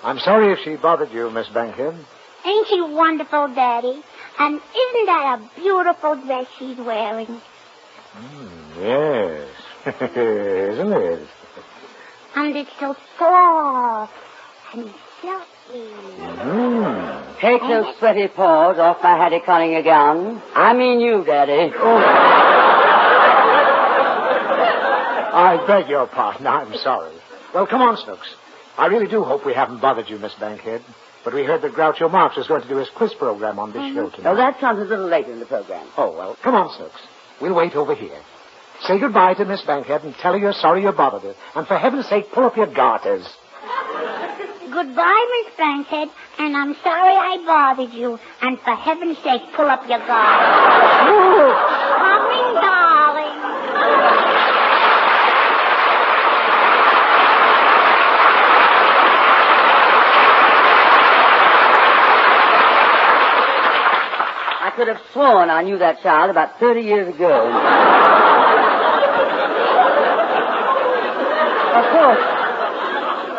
I'm sorry if she bothered you, Miss Bankhead. Ain't she wonderful, Daddy? And isn't that a beautiful dress she's wearing? Yes. Isn't it? And it's so soft and silky. Take those sweaty paws off my Hattie Conning gown. I mean you, Daddy. I beg your pardon. I'm sorry. Well, come on, Snooks. I really do hope we haven't bothered you, Miss Bankhead. But we heard that Groucho Marx is going to do his quiz program on this show tonight. Oh, that comes a little later in the program. Oh, well, come on, Snooks. We'll wait over here. Say goodbye to Miss Bankhead and tell her you're sorry you bothered her. And for heaven's sake, pull up your garters. Goodbye, Miss Bankhead, and I'm sorry I bothered you. And for heaven's sake, pull up your guard. Coming, darling. I could have sworn I knew that child about 30 years ago. Of course,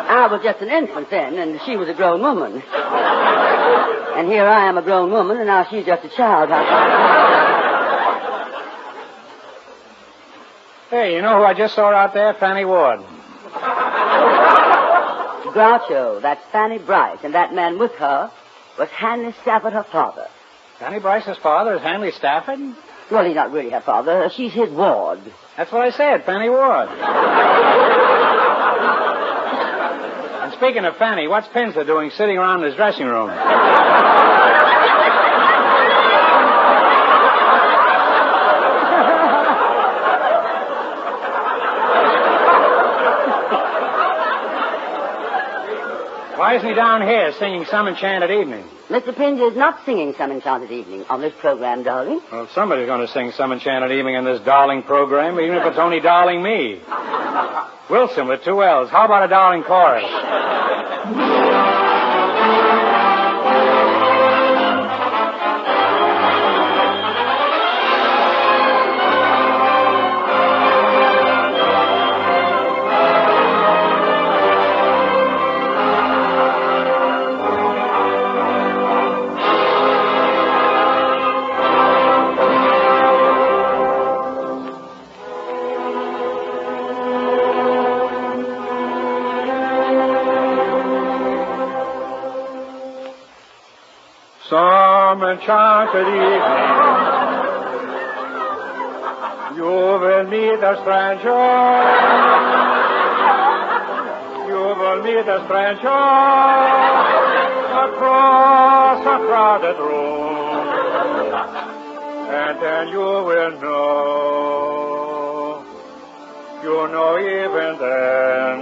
I was just an infant then, and she was a grown woman. And here I am a grown woman, and now she's just a child. Hey, you know who I just saw out there? Fanny Ward. Groucho, that's Fanny Brice, and that man with her was Hanley Stafford, her father. Fanny Bryce's father is Hanley Stafford? Well, he's not really her father. She's his ward. That's what I said, Fanny Ward. And speaking of Fanny, what's Pinzer doing sitting around in his dressing room? Why isn't he down here singing Some Enchanted Evening? Mr. Pinzer is not singing Some Enchanted Evening on this program, darling. Well, somebody's going to sing Some Enchanted Evening in this darling program, even if it's only darling me. Wilson with 2 L's. How about a darling chorus? Some enchanted evening, you will meet a stranger. You will meet a stranger across a crowded room, and then you will know even then,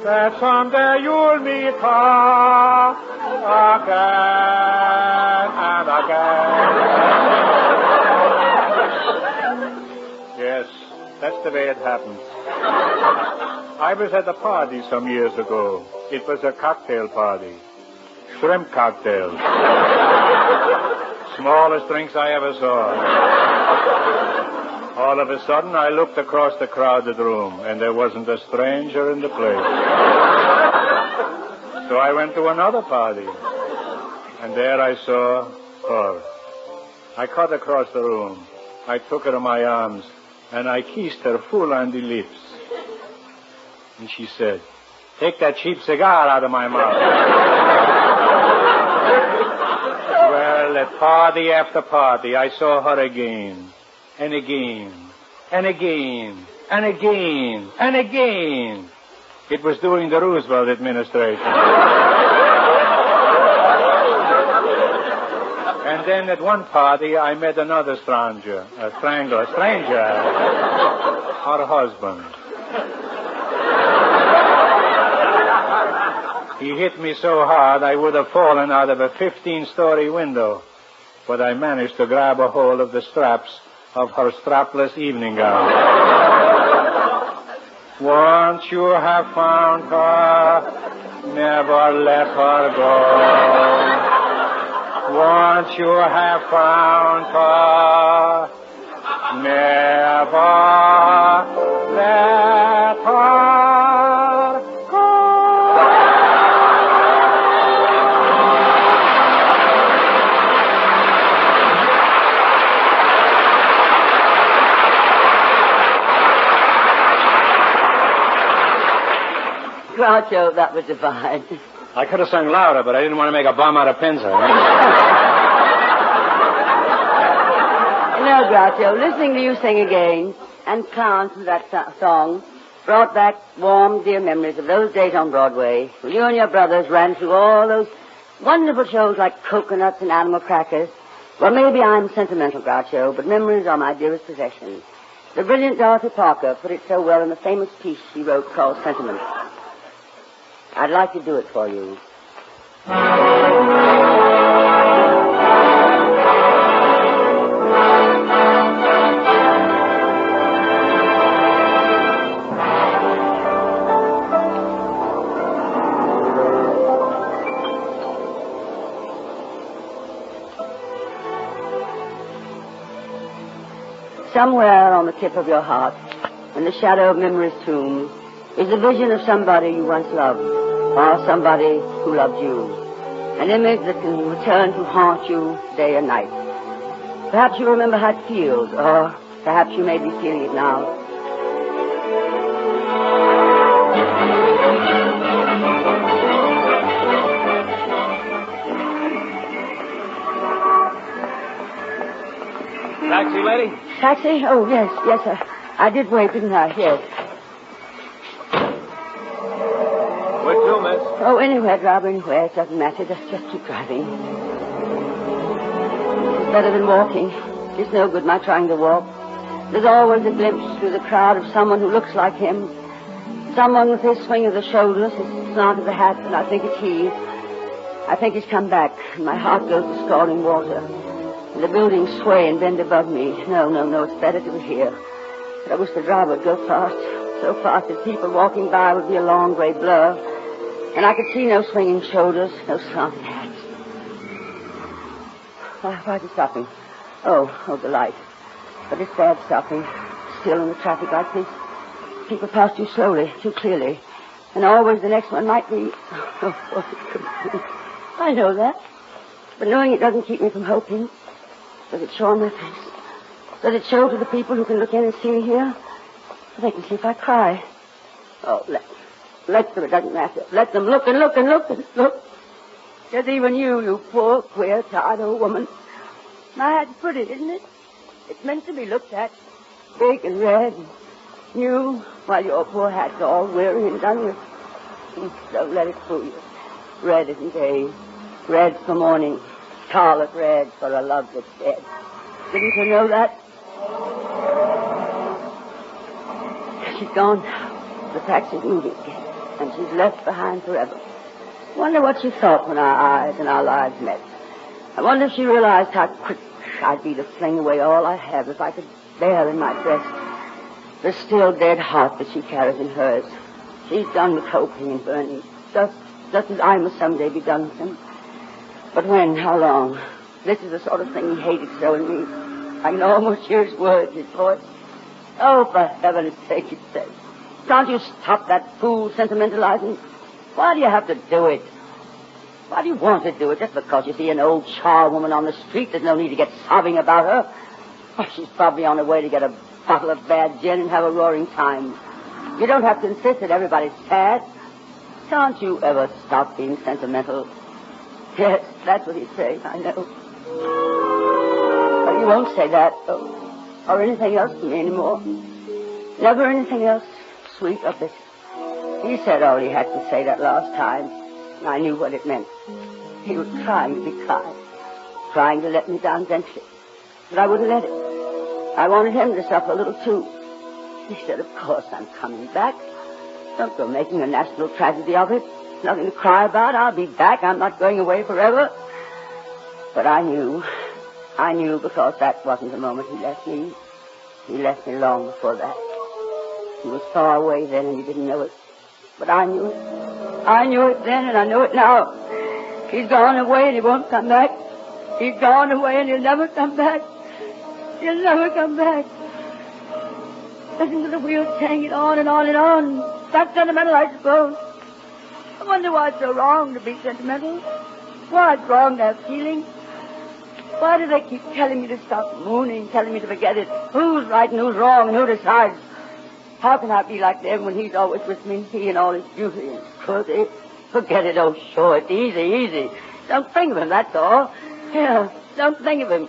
that someday you'll meet her again and again. Yes, that's the way it happens. I was at a party some years ago. It was a cocktail party. Shrimp cocktails. Smallest drinks I ever saw. All of a sudden, I looked across the crowded room, and there wasn't a stranger in the place. So I went to another party, and there I saw her. I cut across the room. I took her in my arms, and I kissed her full on the lips. And she said, "Take that cheap cigar out of my mouth." Well, at party after party, I saw her again, and again, and again, and again, and again. It was during the Roosevelt administration. And then at one party, I met another stranger, her husband. He hit me so hard I would have fallen out of a 15-story window, but I managed to grab a hold of the straps of her strapless evening gown. Once you have found her, never let her go. Once you have found her, never let her go. Groucho, that was divine. I could have sung louder, but I didn't want to make a bum out of Pinzer. No, Groucho, listening to you sing again and clown to that song brought back warm, dear memories of those days on Broadway when you and your brothers ran through all those wonderful shows like Coconuts and Animal Crackers. Well, maybe I'm sentimental, Groucho, but memories are my dearest possession. The brilliant Dorothy Parker put it so well in the famous piece she wrote called Sentiment. I'd like to do it for you. Somewhere on the tip of your heart, in the shadow of memory's tomb, is the vision of somebody you once loved, or somebody who loved you. An image that can return to haunt you day and night. Perhaps you remember how it feels, or perhaps you may be feeling it now. Taxi, lady? Taxi? Oh, yes, sir. I did wait, didn't I? Yes. Where to, miss? Oh, anywhere, driver, anywhere. It doesn't matter. Just keep driving. It's better than walking. It's no good my trying to walk. There's always a glimpse through the crowd of someone who looks like him. Someone with his swing of the shoulders, his slant of the hat, and I think it's he. I think he's come back, and my heart goes to scalding water. And the buildings sway and bend above me. No, it's better to be here. But I wish the driver would go fast. So fast that people walking by would be a long gray blur. And I could see no swinging shoulders, no slanting hats. Why is he stopping? Oh, the light. But it's bad stopping. Still in the traffic like this. People pass too slowly, too clearly. And always the next one might be... Oh, what it could be. I know that. But knowing it doesn't keep me from hoping. Does it show on my face? Does it show to the people who can look in and see me here? They can see if I cry. Oh, let them. It doesn't matter. Let them look and look and look and look. There's even you poor, queer, tired old woman. My hat's pretty, isn't it? It's meant to be looked at. Big and red and new, while your poor hat's all weary and done with. Don't let it fool you. Red isn't day. Red for morning. Scarlet red for a love that's dead. Didn't you know that? She's gone now. The taxi's moving again, and she's left behind forever. Wonder what she thought when our eyes and our lives met. I wonder if she realized how quick I'd be to fling away all I have if I could bear in my breast the still dead heart that she carries in hers. She's done with hoping and burning, just as I must someday be done with him. But when? How long? This is the sort of thing he hated so in me. I can almost hear his words, his voice. Oh, for heaven's sake, he says. Can't you stop that fool sentimentalizing? Why do you have to do it? Why do you want to do it? Just because you see an old charwoman on the street, there's no need to get sobbing about her. Oh, she's probably on her way to get a bottle of bad gin and have a roaring time. You don't have to insist that everybody's sad. Can't you ever stop being sentimental? Yes, that's what he'd say, I know. But he won't say that, or anything else to me anymore. Never anything else, sweet or bitter. He said all he had to say that last time, and I knew what it meant. He was trying to be kind, trying to let me down gently. But I wouldn't let it. I wanted him to suffer a little, too. He said, of course I'm coming back. Don't go making a national tragedy of it. Nothing to cry about. I'll be back. I'm not going away forever. But I knew because that wasn't the moment he left me. He left me long before that. He was far away then and he didn't know it. But I knew it. I knew it then and I know it now. He's gone away and he won't come back. He's gone away and he'll never come back. He'll never come back. Listen to the wheels hanging on and on and on. That's sentimental, I suppose. I wonder why it's so wrong to be sentimental. Why it's wrong to have feelings. Why do they keep telling me to stop mooning, telling me to forget it? Who's right and who's wrong and who decides? How can I be like them when he's always with me, he and all his beauty and cruelty? Forget it, oh, sure, it's easy. Don't think of him, that's all. Yeah, don't think of him.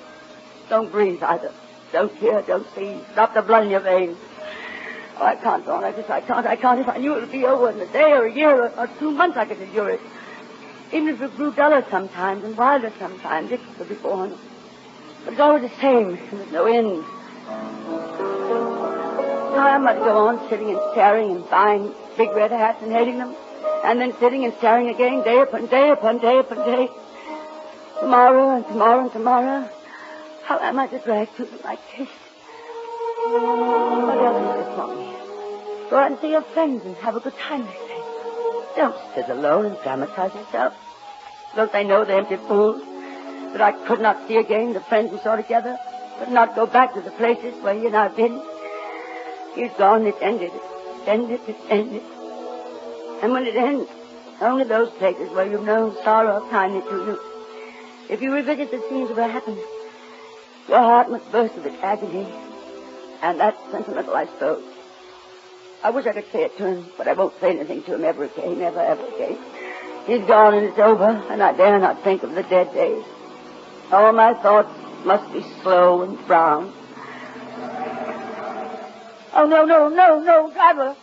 Don't breathe either. Don't hear, don't see. Stop the blood in your veins. Oh, I can't go on like this. I can't. If I knew it would be over in a day or a year or 2 months, I could endure it. Even if it grew duller sometimes and wilder sometimes, it could be borne. But it's always the same, and there's no end. So I must go on sitting and staring and buying big red hats and hating them And then sitting and staring again, day upon day upon day upon day. Tomorrow and tomorrow and tomorrow. How am I to drag through them like this? What else is there for me? Go out and see your friends and have a good time, they say. Don't sit alone and dramatize yourself. Don't they know, the empty fools, that I could not see again the friends we saw together, could not go back to the places where he and I have been? He's gone, it's ended. It's ended, it's ended. And when it ends, only those places where you've known sorrow kindly to you. If you revisit the scenes of her happiness, your heart must burst with its agony. And that's sentimental, I suppose. I wish I could say it to him, but I won't say anything to him ever again, ever again. He's gone and it's over, and I dare not think of the dead days. All my thoughts must be slow and brown. Oh, no, driver.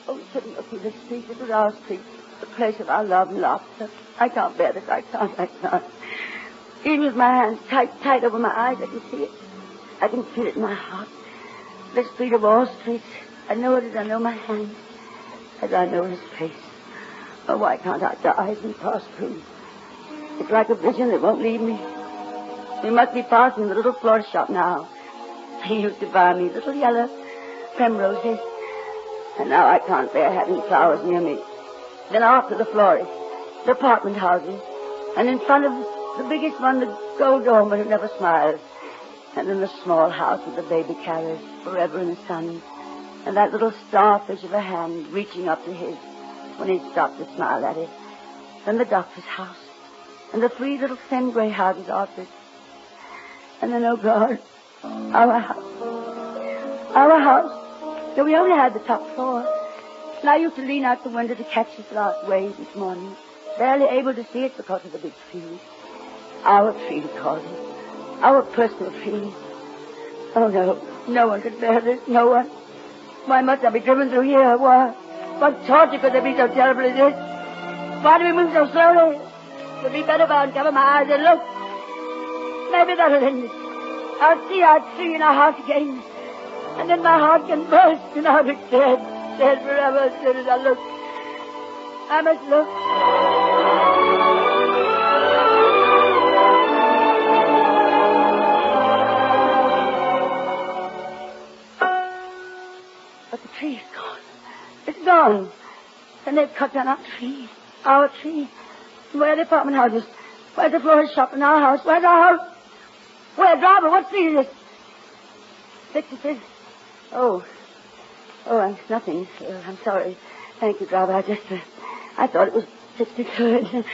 Oh, we couldn't look through this street. It was our street, the place of our love and laughter. I can't bear this. I can't. Even with my hands tight over my eyes, I can see it. I can feel it in my heart. The street of all streets. I know it as I know my hands, as I know his face. Oh, why can't I die and pass through? It's like a vision that won't leave me. We must be passing the little florist shop now. He used to buy me little yellow primroses. And now I can't bear having flowers near me. Then after the florist, the apartment houses. And in front of the biggest one, the gold dome, but it never smiles. And then the small house with the baby carriage, forever in the sun. And that little starfish of a hand reaching up to his when he stopped to smile at it. Then the doctor's house. And the 3 little thin gray houses opposite. And then, oh God, our house. Our house. So we only had the top floor. And I used to lean out the window to catch his last wave each morning. Barely able to see it because of the big tree. Our tree, we called it. Our personal tree. Oh, no. No one could bear this. No one. Why must I be driven through here? Why? What torture could there be so terrible as this? Why do we move so slowly? It would be better if I uncover my eyes and look. Maybe that'll end it. I'll see our tree in our house again. And then my heart can burst and I'll be dead forever as soon as I look. I must look. But the tree is gone. It's gone. And they've cut down our tree. Our tree. Where are the apartment houses? Where's the florist shop in our house? Where's our house? Where, driver? What street is this? 66. Oh, it's nothing. I'm sorry. Thank you, driver. I thought it was 63rd.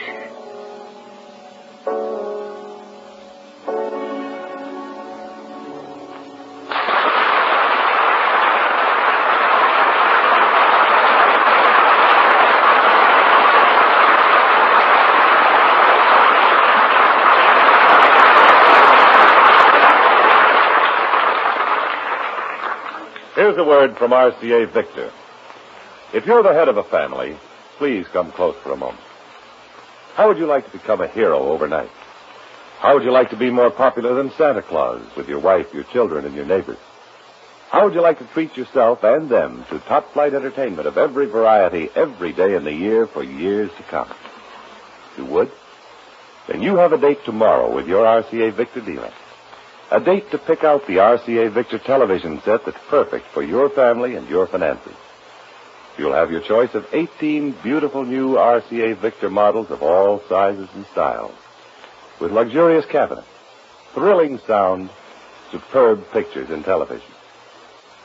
Here's a word from RCA Victor. If you're the head of a family, please come close for a moment. How would you like to become a hero overnight? How would you like to be more popular than Santa Claus with your wife, your children, and your neighbors? How would you like to treat yourself and them to top-flight entertainment of every variety every day in the year for years to come? You would? Then you have a date tomorrow with your RCA Victor dealer. A date to pick out the RCA Victor television set that's perfect for your family and your finances. You'll have your choice of 18 beautiful new RCA Victor models of all sizes and styles, with luxurious cabinets, thrilling sound, superb pictures in television.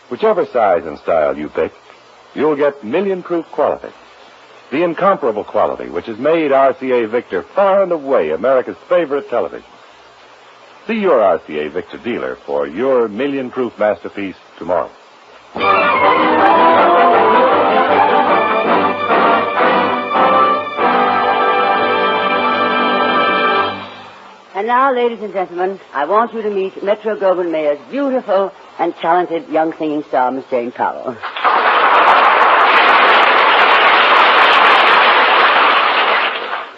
Whichever size and style you pick, you'll get million-proof quality, the incomparable quality which has made RCA Victor far and away America's favorite television. See your RCA Victor dealer for your million-proof masterpiece tomorrow. And now, ladies and gentlemen, I want you to meet Metro-Goldwyn-Mayer's beautiful and talented young singing star, Miss Jane Powell.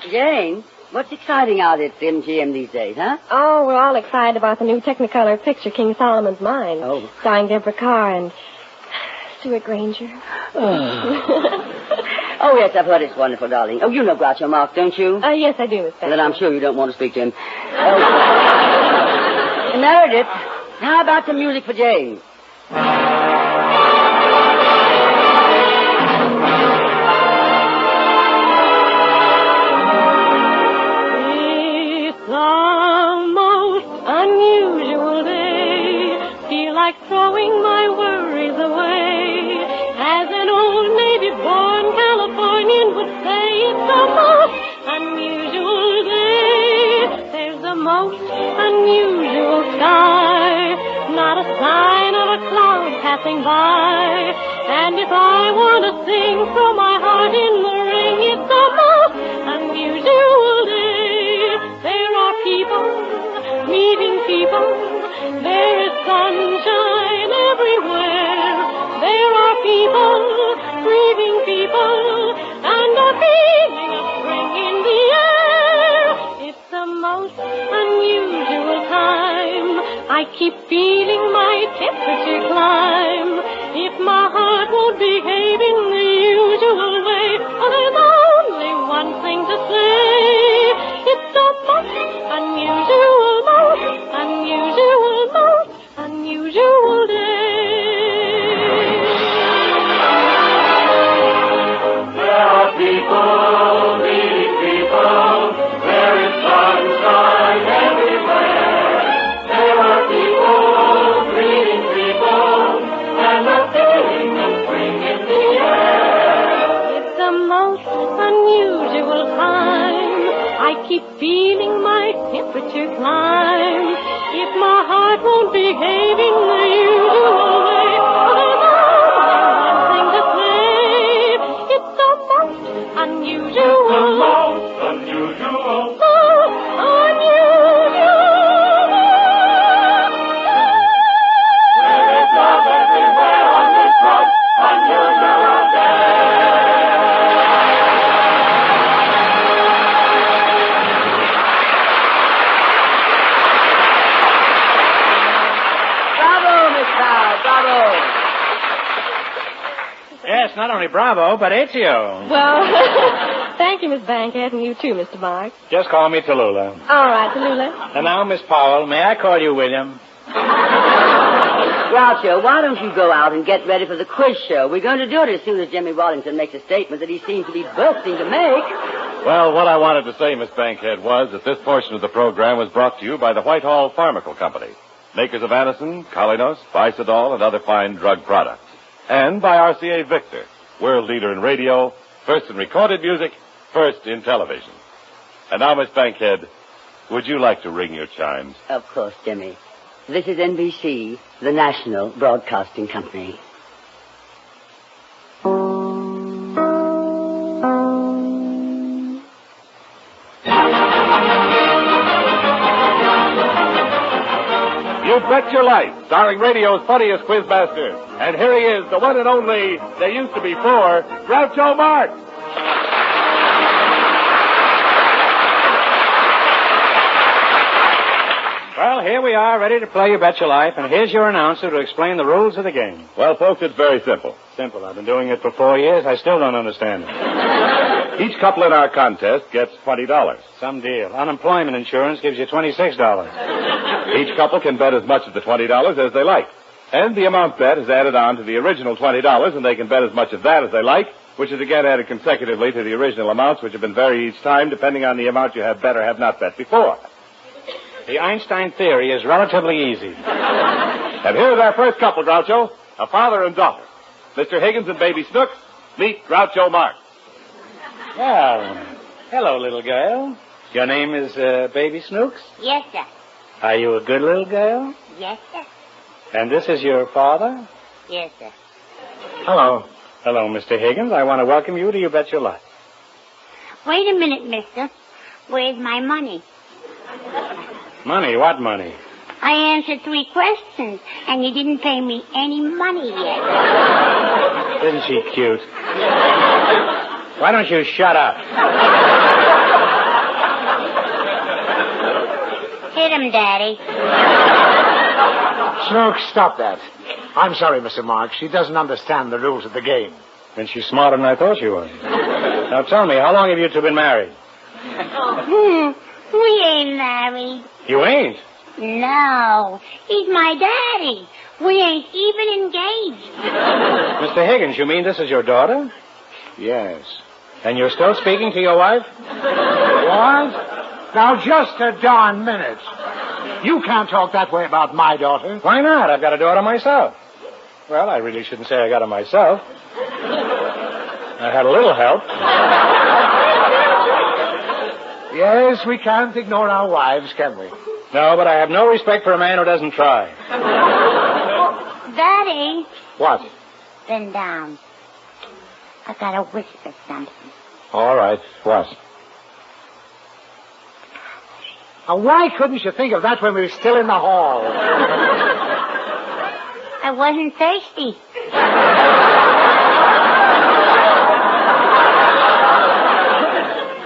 Jane, what's exciting out at MGM these days, huh? Oh, we're all excited about the new Technicolor picture, King Solomon's Mine. Oh. Starring Deborah Carr and Stuart Granger. Oh. Oh, yes, I've heard it's wonderful, darling. Oh, you know Groucho Marx, don't you? Yes, I do, Miss Fanny. Then I'm sure you don't want to speak to him. Meredith, how about some music for James? It's a most unusual day. Feel like throwing my worries away. As an old Navy-born Californian would say, it's a most unusual day. There's a most unusual sky. Not a sign of a cloud passing by. And if I want to sing, throw my heart in the ring. It's a most unusual day. There are people meeting people. There is sunshine everywhere. There are people breathing people. And a feeling of spring in the air. It's the most unusual time. I keep feeling my temperature climb. If my heart won't behave in the usual way, oh, there's only one thing to say. It's the most unusual day. There are people meeting people. There is sunshine everywhere. There are people greeting people. And a feeling of spring in the air. It's the most unusual time. I keep feeling my temperature climb. If my heart won't behave in the usual way, there's only one thing to say. It's the most unusual. The most unusual. There is love everywhere on this most unusual day. Bravo, Miss Cloud, bravo. Yes, not only bravo, but Ezio. Well, thank you, Miss Bankhead, and you too, Mr. Marx. Just call me Tallulah. All right, Tallulah. And now, Miss Powell, may I call you William? Groucho, why don't you go out and get ready for the quiz show? We're going to do it as soon as Jimmy Wallington makes a statement that he seems to be bursting to make. Well, what I wanted to say, Miss Bankhead, was that this portion of the program was brought to you by the Whitehall Pharmacal Company, makers of Anacin, Colinos, Vicodol, and other fine drug products. And by RCA Victor, world leader in radio, first in recorded music, first in television. And now, Miss Bankhead, would you like to ring your chimes? Of course, Jimmy. This is NBC, the National Broadcasting Company. You Bet Your Life, starring radio's funniest quizmaster. And here he is, the one and only, there used to be four, Groucho Marx. Well, here we are, ready to play You Bet Your Life, and here's your announcer to explain the rules of the game. Well, folks, it's very simple. Simple. I've been doing it for 4 years. I still don't understand it. Each couple in our contest gets $20. Some deal. Unemployment insurance gives you $26. Each couple can bet as much of the $20 as they like. And the amount bet is added on to the original $20, and they can bet as much of that as they like, which is again added consecutively to the original amounts, which have been varied each time, depending on the amount you have bet or have not bet before. The Einstein theory is relatively easy. And here's our first couple, Groucho, a father and daughter. Mr. Higgins and Baby Snooks, meet Groucho Marx. Well, hello, little girl. Your name is Baby Snooks? Yes, sir. Are you a good little girl? Yes, sir. And this is your father? Yes, sir. Hello. Hello, Mr. Higgins. I want to welcome you to You Bet Your Life. Wait a minute, mister. Where's my money? Money? What money? I answered 3 questions, and you didn't pay me any money yet. Isn't she cute? Why don't you shut up? Hit him, Daddy. Snooks, stop that. I'm sorry, Mr. Marx. He doesn't understand the rules of the game. Then she's smarter than I thought she was. Now tell me, how long have you two been married? We ain't married. You ain't? No. He's my daddy. We ain't even engaged. Mr. Higgins, you mean this is your daughter? Yes. And you're still speaking to your wife? What? Now, just a darn minute. You can't talk that way about my daughter. Why not? I've got a daughter myself. Well, I really shouldn't say I got her myself. I had a little help. Yes, we can't ignore our wives, can we? No, but I have no respect for a man who doesn't try. Daddy. What? Bend down. I gotta whisper something. All right. What? Now, why couldn't you think of that when we were still in the hall? I wasn't thirsty.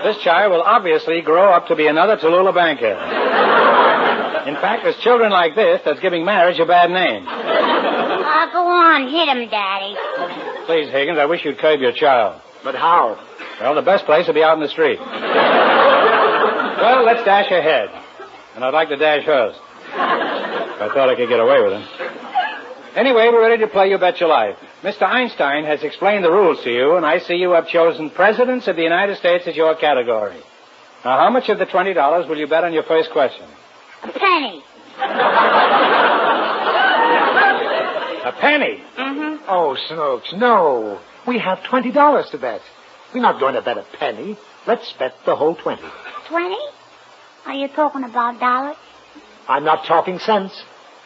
This child will obviously grow up to be another Tallulah Bankhead. In fact, it's children like this that's giving marriage a bad name. Go on, hit him, Daddy. Please, Higgins, I wish you'd curb your child. But how? Well, the best place would be out in the street. Well, let's dash ahead. And I'd like to dash hers. If I thought I could get away with it. Anyway, we're ready to play You Bet Your Life. Mr. Einstein has explained the rules to you, and I see you have chosen Presidents of the United States as your category. Now, how much of the $20 will you bet on your first question? A penny. A penny? Mm-hmm. Oh, Snooks, no. We have $20 to bet. We're not going to bet a penny. Let's bet the whole 20. 20? Are you talking about dollars? I'm not talking cents.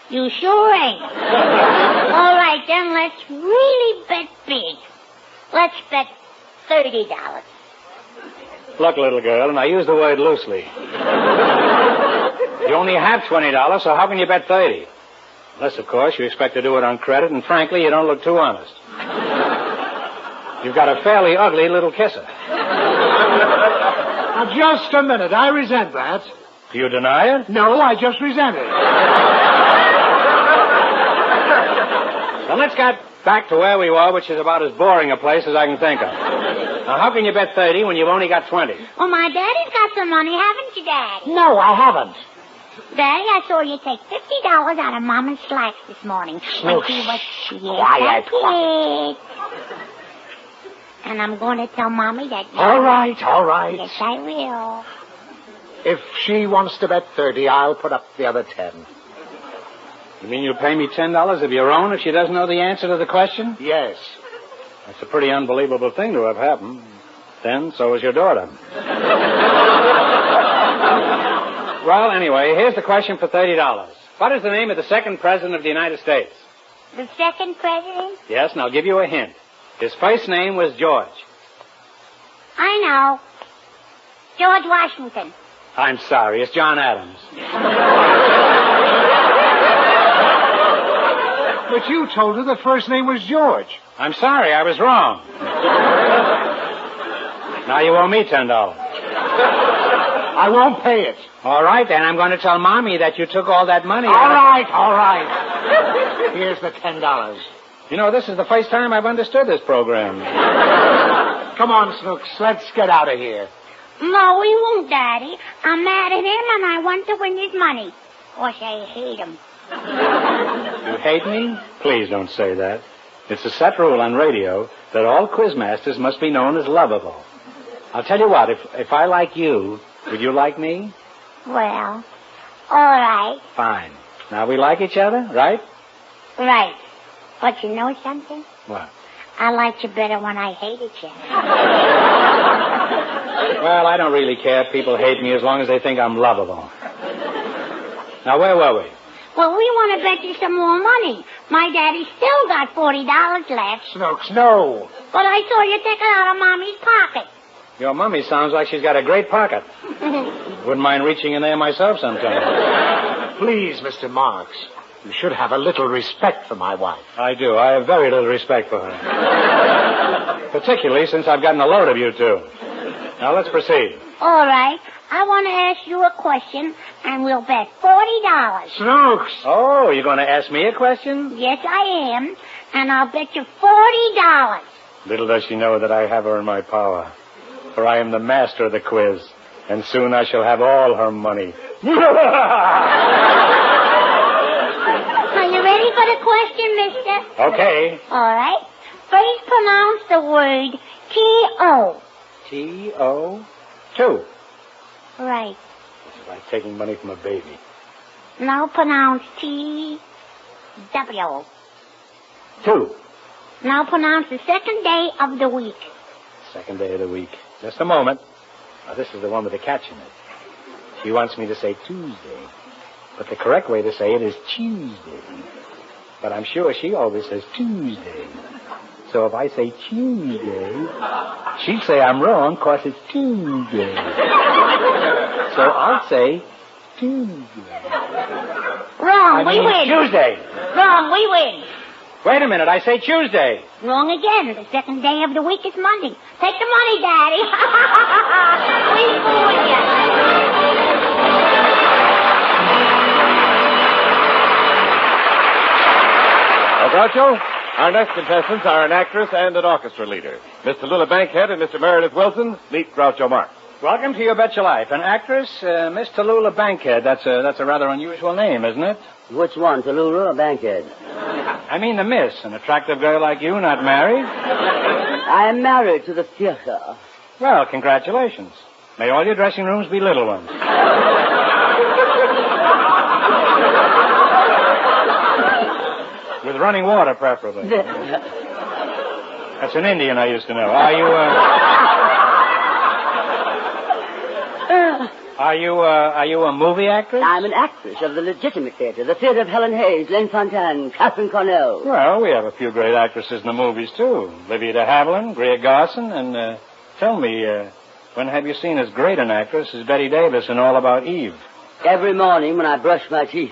You sure ain't. All right, then let's really bet big. Let's bet $30. Look, little girl, and I use the word loosely. You only have $20, so how can you bet 30? Unless, of course, you expect to do it on credit, and frankly, you don't look too honest. You've got a fairly ugly little kisser. Now, just a minute. I resent that. Do you deny it? No, I just resent it. Well, let's get back to where we were, which is about as boring a place as I can think of. Now, how can you bet 30 when you've only got 20? Well, my daddy's got some money, haven't you, Daddy? No, I haven't. Daddy, I saw you take $50 out of Mama's slacks this morning. When she was... Quiet. And I'm going to tell Mommy that... All right. Yes, I will. If she wants to bet 30, I'll put up the other 10. You mean you'll pay me $10 of your own if she doesn't know the answer to the question? Yes. That's a pretty unbelievable thing to have happened. Then, so is your daughter. Well, anyway, here's the question for $30. What is the name of the second president of the United States? The second president? Yes, and I'll give you a hint. His first name was George. I know. George Washington. I'm sorry, it's John Adams. But you told her the first name was George. I'm sorry, I was wrong. Now you owe me $10. I won't pay it. All right, then I'm going to tell Mommy that you took all that money. All right. Here's the $10. You know, this is the first time I've understood this program. Come on, Snooks, let's get out of here. No, we won't, Daddy. I'm mad at him, and I want to win his money. Or I hate him. You hate me? Please don't say that. It's a set rule on radio that all quizmasters must be known as lovable. I'll tell you what, if I like you, would you like me? Well, all right. Fine. Now we like each other, right? Right. But you know something? What? I liked you better when I hated you. Well, I don't really care if people hate me as long as they think I'm lovable. Now, where were we? Well, we want to bet you some more money. My daddy still got $40 left. Snooks, no. But I saw you take it out of Mommy's pocket. Your mummy sounds like she's got a great pocket. Wouldn't mind reaching in there myself sometime. Please, Mr. Marx. You should have a little respect for my wife. I do. I have very little respect for her. Particularly since I've gotten a load of you two. Now, let's proceed. All right. I want to ask you a question, and we'll bet $40. Snooks! Oh, you're going to ask me a question? Yes, I am. And I'll bet you $40. Little does she know that I have her in my power. For I am the master of the quiz, and soon I shall have all her money. Are you ready for the question, mister? Okay. All right. First pronounce the word T-O. T-O? 2. Right. It's like taking money from a baby. Now pronounce T-W. 2. Now pronounce the second day of the week. Second day of the week. Just a moment. Now, this is the one with the catch in it. She wants me to say Tuesday. But the correct way to say it is Tuesday. But I'm sure she always says Tuesday. So if I say Tuesday, she'd say I'm wrong because it's Tuesday. So I'll say Tuesday. Wrong, we win. Tuesday. Wrong, we win. Wait a minute, I say Tuesday. Wrong again. The second day of the week is Monday. Take the money, Daddy. We fooled you. Groucho, our next contestants are an actress and an orchestra leader. Miss Tallulah Bankhead and Mr. Meredith Wilson meet Groucho Marx. Welcome to Your Bet Your Life. An actress, Miss Tallulah Bankhead. That's a rather unusual name, isn't it? Which one, Tallulah or Bankhead? I mean the miss. An attractive girl like you, not married. I am married to the theater. Well, congratulations. May all your dressing rooms be little ones. With running water, preferably. That's an Indian I used to know. Are you a movie actress? I'm an actress of the legitimate theater, the theater of Helen Hayes, Lynn Fontanne, Catherine Cornell. Well, we have a few great actresses in the movies, too. Olivia de Havilland, Greer Garson, and tell me, when have you seen as great an actress as Betty Davis in All About Eve? Every morning when I brush my teeth.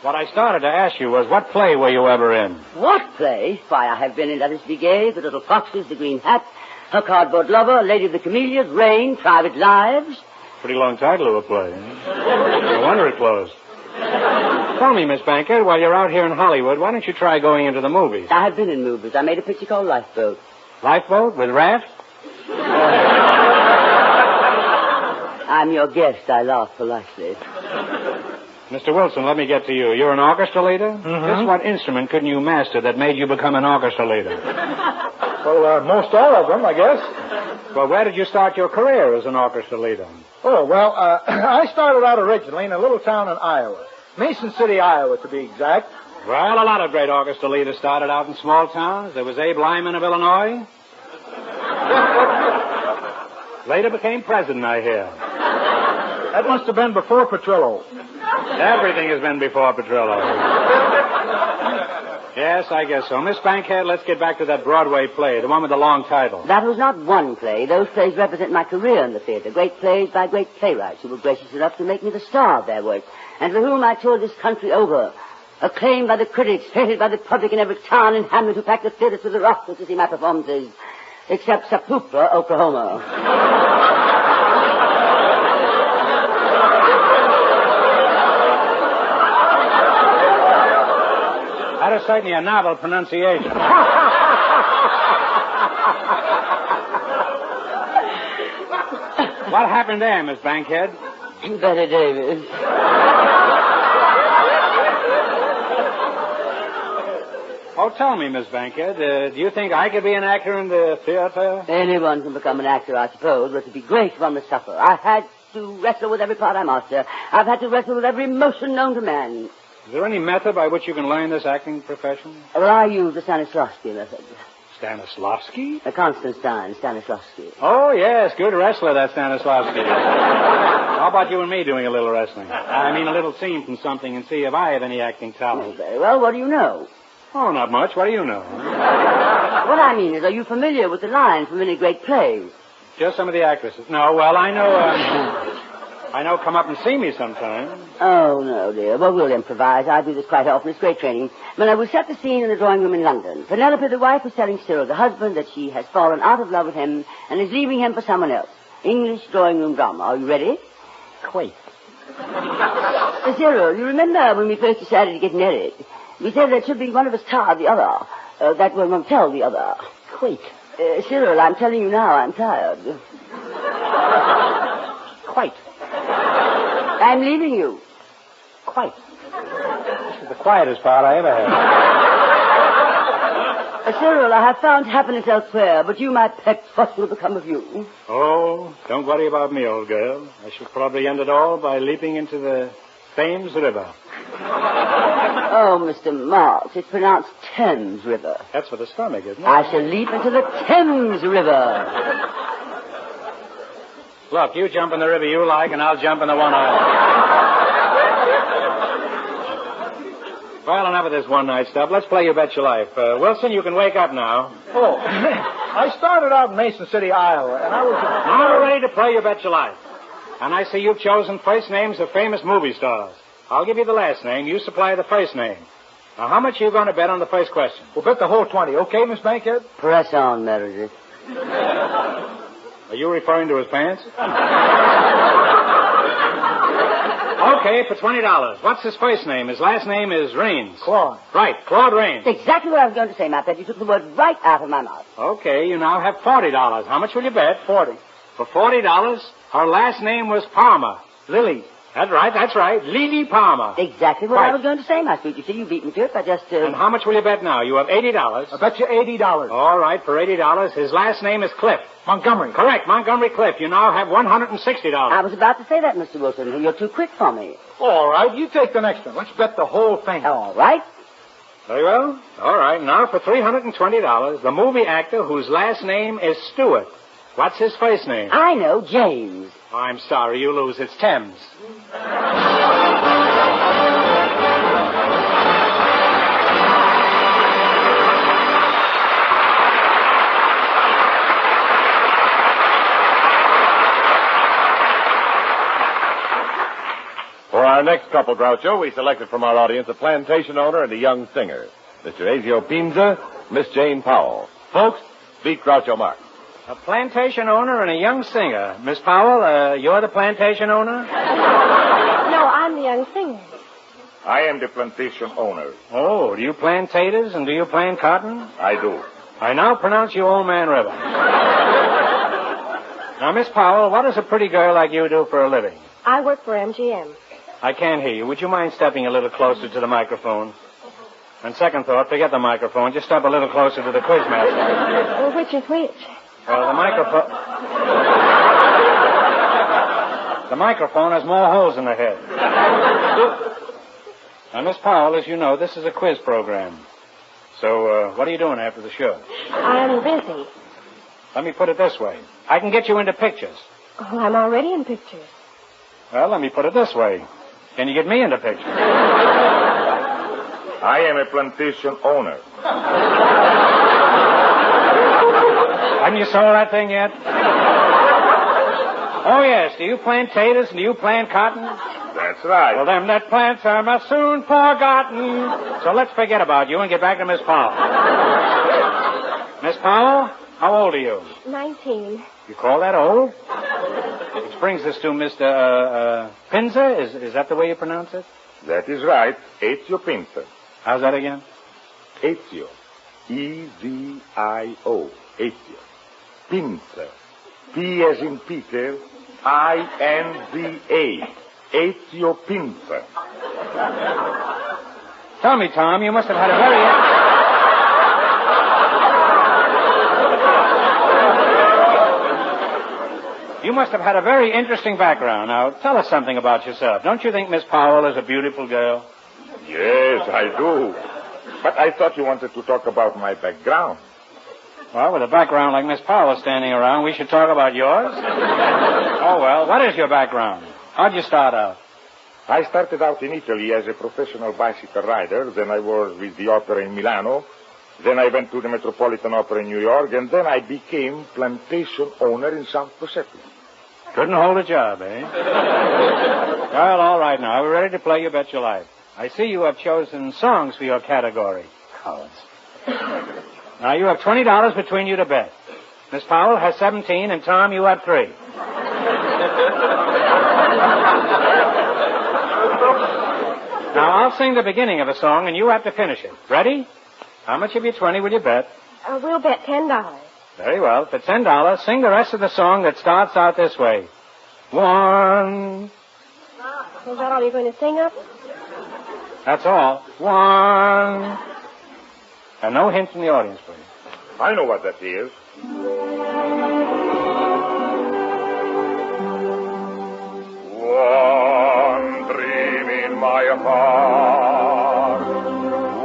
What I started to ask you was, what play were you ever in? What play? Why, I have been in Let Us Be Gay, The Little Foxes, The Green Hat, Her Cardboard Lover, Lady of the Camellias, Rain, Private Lives. Pretty long title of a play. No wonder it closed. Tell me, Miss Bankhead, while you're out here in Hollywood, why don't you try going into the movies? I have been in movies. I made a picture called Lifeboat. Lifeboat with raft? I'm your guest. I laugh politely. Mr. Wilson, let me get to you. You're an orchestra leader? Mm-hmm. Just what instrument couldn't you master that made you become an orchestra leader? Well, most all of them, I guess. Well, where did you start your career as an orchestra leader? Oh, well, I started out originally in a little town in Iowa. Mason City, Iowa, to be exact. Well, a lot of great orchestra leaders started out in small towns. There was Abe Lyman of Illinois. Later became president, I hear. That must have been before Petrillo. Everything has been before Petrillo. Yes, I guess so. Miss Bankhead, let's get back to that Broadway play, the one with the long title. That was not one play. Those plays represent my career in the theater. Great plays by great playwrights who were gracious enough to make me the star of their work, and for whom I toured this country over. Acclaimed by the critics, hated by the public in every town and hamlet who packed the theaters to the rafters to see my performances, except Sapulpa, Oklahoma. That is certainly a novel pronunciation. What happened there, Miss Bankhead? Betty Davis. Oh, tell me, Miss Bankhead, do you think I could be an actor in the theater? Anyone can become an actor, I suppose, but to be great one must suffer. I've had to wrestle with every part I master. I've had to wrestle with every emotion known to man. Is there any method by which you can learn this acting profession? Well, I use the Stanislavski method. Stanislavski? The Constantine Stanislavski. Oh, yes, good wrestler, that Stanislavski. How about you and me doing a little wrestling? I mean, a little scene from something and see if I have any acting talent. Oh, very well. What do you know? Oh, not much. What do you know? What I mean is, are you familiar with the lines from any great plays? Just some of the actresses. No, well, I know, Come Up and See Me sometime. Oh, no, dear. Well, we'll improvise. I do this quite often. It's great training. But I will set the scene in the drawing room in London. Penelope, the wife, is telling Cyril, the husband, that she has fallen out of love with him and is leaving him for someone else. English drawing room drama. Are you ready? Wait. Cyril, you remember when we first decided to get married? We said that should be one of us tired the other. That one won't tell the other. Wait. Cyril, I'm telling you now, I'm tired. Quite. I'm leaving you. Quite. This is the quietest part I ever had. Cyril, I have found happiness elsewhere, but you, my pet, what will become of you? Oh, don't worry about me, old girl. I shall probably end it all by leaping into the Thames River. Oh, Mr. Marx, it's pronounced Thames River. That's for the stomach, isn't it? I shall leap into the Thames River. Look, you jump in the river you like, and I'll jump in the one I like. Well, enough of this one-night stuff. Let's play You Bet Your Life. Wilson, you can wake up now. Oh, I started out in Mason City, Iowa, and I was... Now we're ready to play You Bet Your Life. And I see you've chosen first names of famous movie stars. I'll give you the last name. You supply the first name. Now, how much are you going to bet on the first question? We'll bet the whole 20. Okay, Miss Bankhead? Press on, Meredith. Are you referring to his pants? Okay, for $20. What's his first name? His last name is Raines. Claude. Right, Claude Raines. Exactly what I was going to say, my pet. You took the word right out of my mouth. Okay, you now have $40. How much will you bet? 40. For $40, her last name was Palmer. Lily. That's right. Lily Palmer. Exactly what Right. I was going to say, my sweet. You see, you beat me to it by just... And how much will you bet now? You have $80. I bet you $80. All right, for $80. His last name is Cliff. Montgomery. Correct, Montgomery Cliff. You now have $160. I was about to say that, Mr. Wilson. You're too quick for me. All right, you take the next one. Let's bet the whole thing. All right. Very well. All right, now for $320, the movie actor whose last name is Stewart. What's his first name? I know, James. I'm sorry, you lose. It's Thames. For our next couple, Groucho, we selected from our audience a plantation owner and a young singer. Mr. Ezio Pinza, Miss Jane Powell. Folks, beat Groucho Marx. A plantation owner and a young singer. Miss Powell, you're the plantation owner? No, I'm the young singer. I am the plantation owner. Oh, do you plant taters and do you plant cotton? I do. I now pronounce you Old Man River. Now, Miss Powell, what does a pretty girl like you do for a living? I work for MGM. I can't hear you. Would you mind stepping a little closer to the microphone? And second thought, forget the microphone. Just step a little closer to the quizmaster. Well, which is which? Well, the microphone... The microphone has more holes in the head. Now, Miss Powell, as you know, this is a quiz program. So, what are you doing after the show? I'm busy. Let me put it this way. I can get you into pictures. Oh, I'm already in pictures. Well, let me put it this way. Can you get me into pictures? I am a plantation owner. Haven't you sold that thing yet? Oh, yes. Do you plant taters and do you plant cotton? That's right. Well, them that plants are must soon forgotten. So let's forget about you and get back to Miss Powell. Miss Powell, how old are you? 19. You call that old? Which brings us to Mr. Pinza. Is that the way you pronounce it? That is right. Ezio Pinza. How's that again? Ezio. E-Z-I-O. Ezio. Pinza. P as in Peter. I-N-Z-A. Ezio Pinza. Tell me, Tom, you must have had a very... You must have had a very interesting background. Now, tell us something about yourself. Don't you think Miss Powell is a beautiful girl? Yes, I do. But I thought you wanted to talk about my background. Well, with a background like Miss Powell standing around, we should talk about yours. Oh, well, what is your background? How'd you start out? I started out in Italy as a professional bicycle rider. Then I was with the opera in Milano. Then I went to the Metropolitan Opera in New York. And then I became plantation owner in South Pacific. Couldn't hold a job, eh? Well, all right now. We're ready to play You Bet Your Life. I see you have chosen songs for your category. Cowards. Now, you have $20 between you to bet. Miss Powell has 17, and Tom, you have 3. Now, I'll sing the beginning of a song, and you have to finish it. Ready? How much of your 20 will you bet? We'll bet $10. Very well. For $10, sing the rest of the song that starts out this way. 1. Is that all you're going to sing up? That's all. 1. And no hints from the audience, please. I know what that is. One dream in my heart,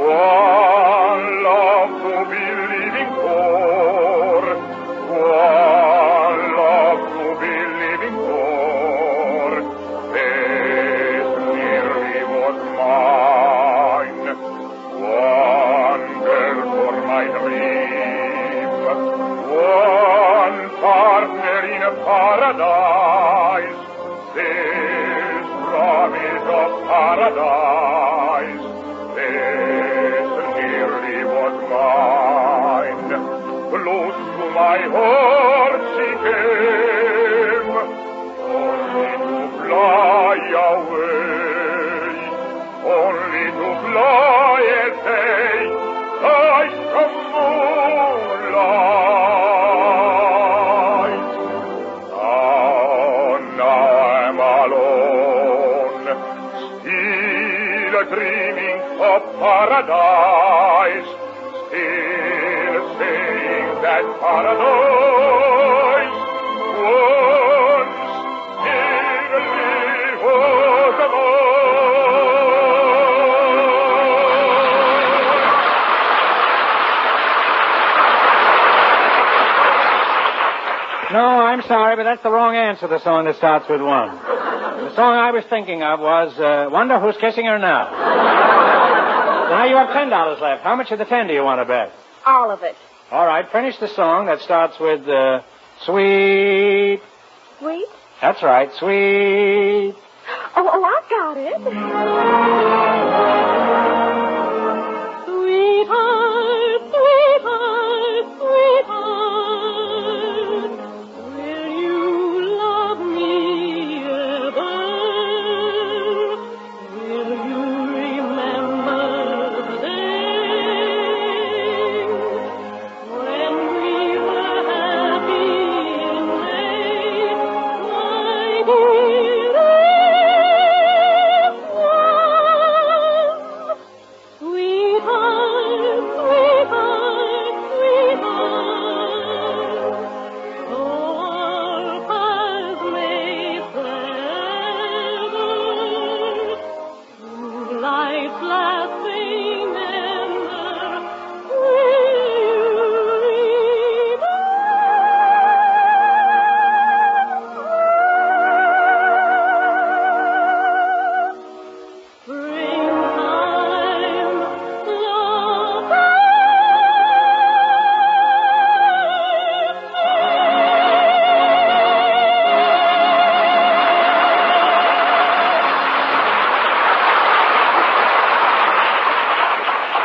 one love to be living for, one love to be living for. This nearly was mine, one girl for my dream, one partner in a paradise. This promise of paradise, this nearly was mine. Close to my heart she came, only to fly away, only to fly away, like the moonlight. Now I'm alone, still dreaming of paradise, still saying that paradise once nearly was No, I'm sorry, but that's the wrong answer, the song that starts with 1. The song I was thinking of was, Wonder Who's Kissing Her Now. Now you have $10 left. How much of the 10 do you want to bet? All of it. All right, finish the song that starts with, sweet. Sweet? That's right, sweet. Oh, I got it. Sweetheart, sweetheart, sweetheart, will you love me ever? Will you remember the days when we were happy in May, my dearest one? Sweetheart, sweetheart, sweetheart, though our paths may sever, through life's lasting ember, will you springtime, love.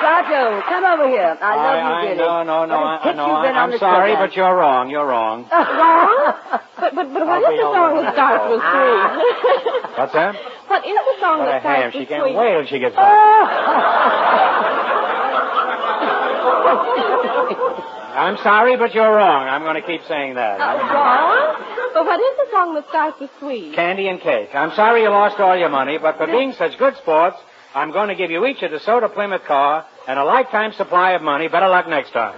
Groucho, come over here. I love you, Billy. No, I'm sorry, but you're wrong. You're wrong. Wrong? But what is the song that starts with sweet? What's that? What is the song What a that starts ham. with She sweet? can't wait till she gets back. I'm sorry, but you're wrong. I'm going to keep saying that. Wrong? But what is the song that starts with sweet? Candy and cake. I'm sorry you lost all your money, but for being such good sports, I'm going to give you each a DeSoto Plymouth car and a lifetime supply of money. Better luck next time.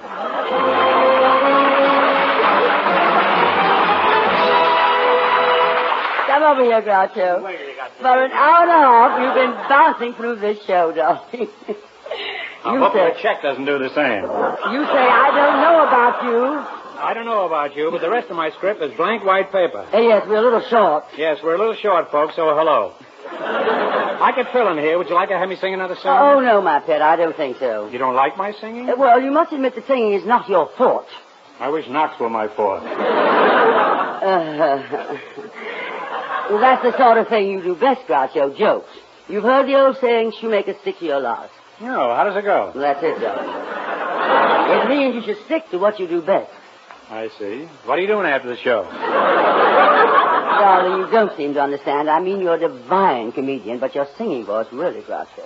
Come over here, Groucho. For an hour and a half, you've been bouncing through this show, darling. I'm hoping the check doesn't do the same. You say, I don't know about you. I don't know about you, but the rest of my script is blank white paper. Yes, we're a little short. Yes, we're a little short, folks, so hello. I could fill in here. Would you like to have me sing another song? Oh, no, my pet, I don't think so. You don't like my singing? Well, you must admit that singing is not your forte. I wish Knox were my forte. Well, that's the sort of thing you do best, Groucho, jokes. You've heard the old saying, shoemaker, stick to your last. No, how does it go? Well, that's it, darling. It means you should stick to what you do best. I see. What are you doing after the show? darling, you don't seem to understand. I mean, you're a divine comedian, but your singing voice really, Groucho.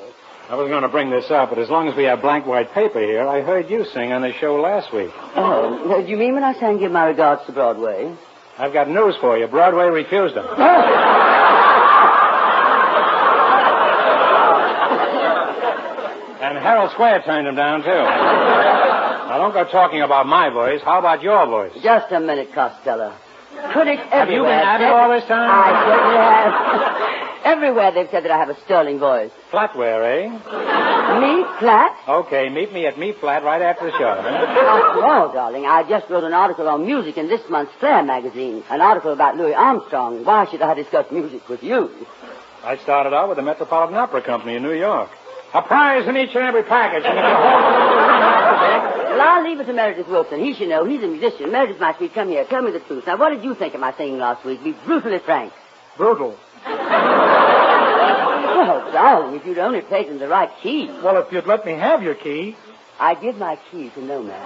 I was going to bring this up, but as long as we have blank white paper here, I heard you sing on the show last week. Oh, do you mean when I sang Give My Regards to Broadway? I've got news for you. Broadway refused them. And Herald Square turned him down, too. Now, don't go talking about my voice. How about your voice? Just a minute, Costello. Critics everywhere Have you been at it all this time? I certainly have. Everywhere they've said that I have a sterling voice. Flatware, eh? Me, flat? Okay, meet me at Me Flat right after the show. After all, darling, I just wrote an article on music in this month's Flair magazine. An article about Louis Armstrong. Why should I discuss music with you? I started out with the Metropolitan Opera Company in New York. A prize in each and every package. Well, I'll leave it to Meredith Wilson. He should know. He's a musician. Meredith, my sweet, come here. Tell me the truth. Now, what did you think of my singing last week? Be brutally frank. Brutal. Well, darling, if you'd only played in the right key. Well, if you'd let me have your key. I give my key to no man.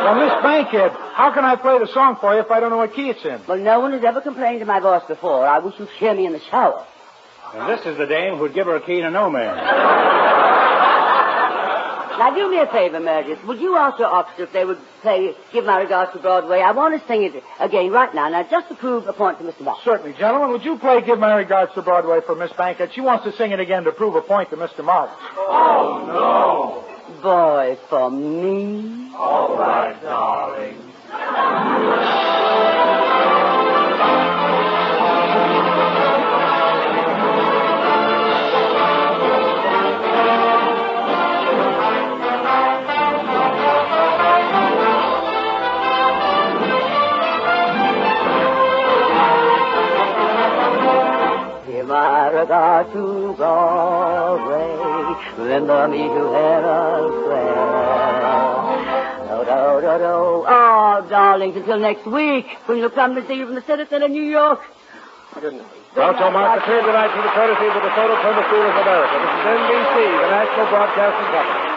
Well, Miss Bankhead, how can I play the song for you if I don't know what key it's in? Well, no one has ever complained of my voice before. I wish you'd hear me in the shower. And this is the dame who'd give her a key to no man. Now, do me a favor, Meredith. Would you ask your orchestra if they would play Give My Regards to Broadway? I want to sing it again right now. Now, just to prove a point to Mr. Marx. Certainly, gentlemen. Would you play Give My Regards to Broadway for Miss Bankhead? She wants to sing it again to prove a point to Mr. Marx. Oh, no. Boy, for me. All right, darling. Give my regard to Broadway. Remember me to Herald Square. Do, do, do, do. Oh, darlings, until next week, when you'll come to see you from the citizen of New York. Groucho Marx appeared tonight through the courtesy of the DeSoto Permasteelers of America. This is NBC, the National Broadcasting Company.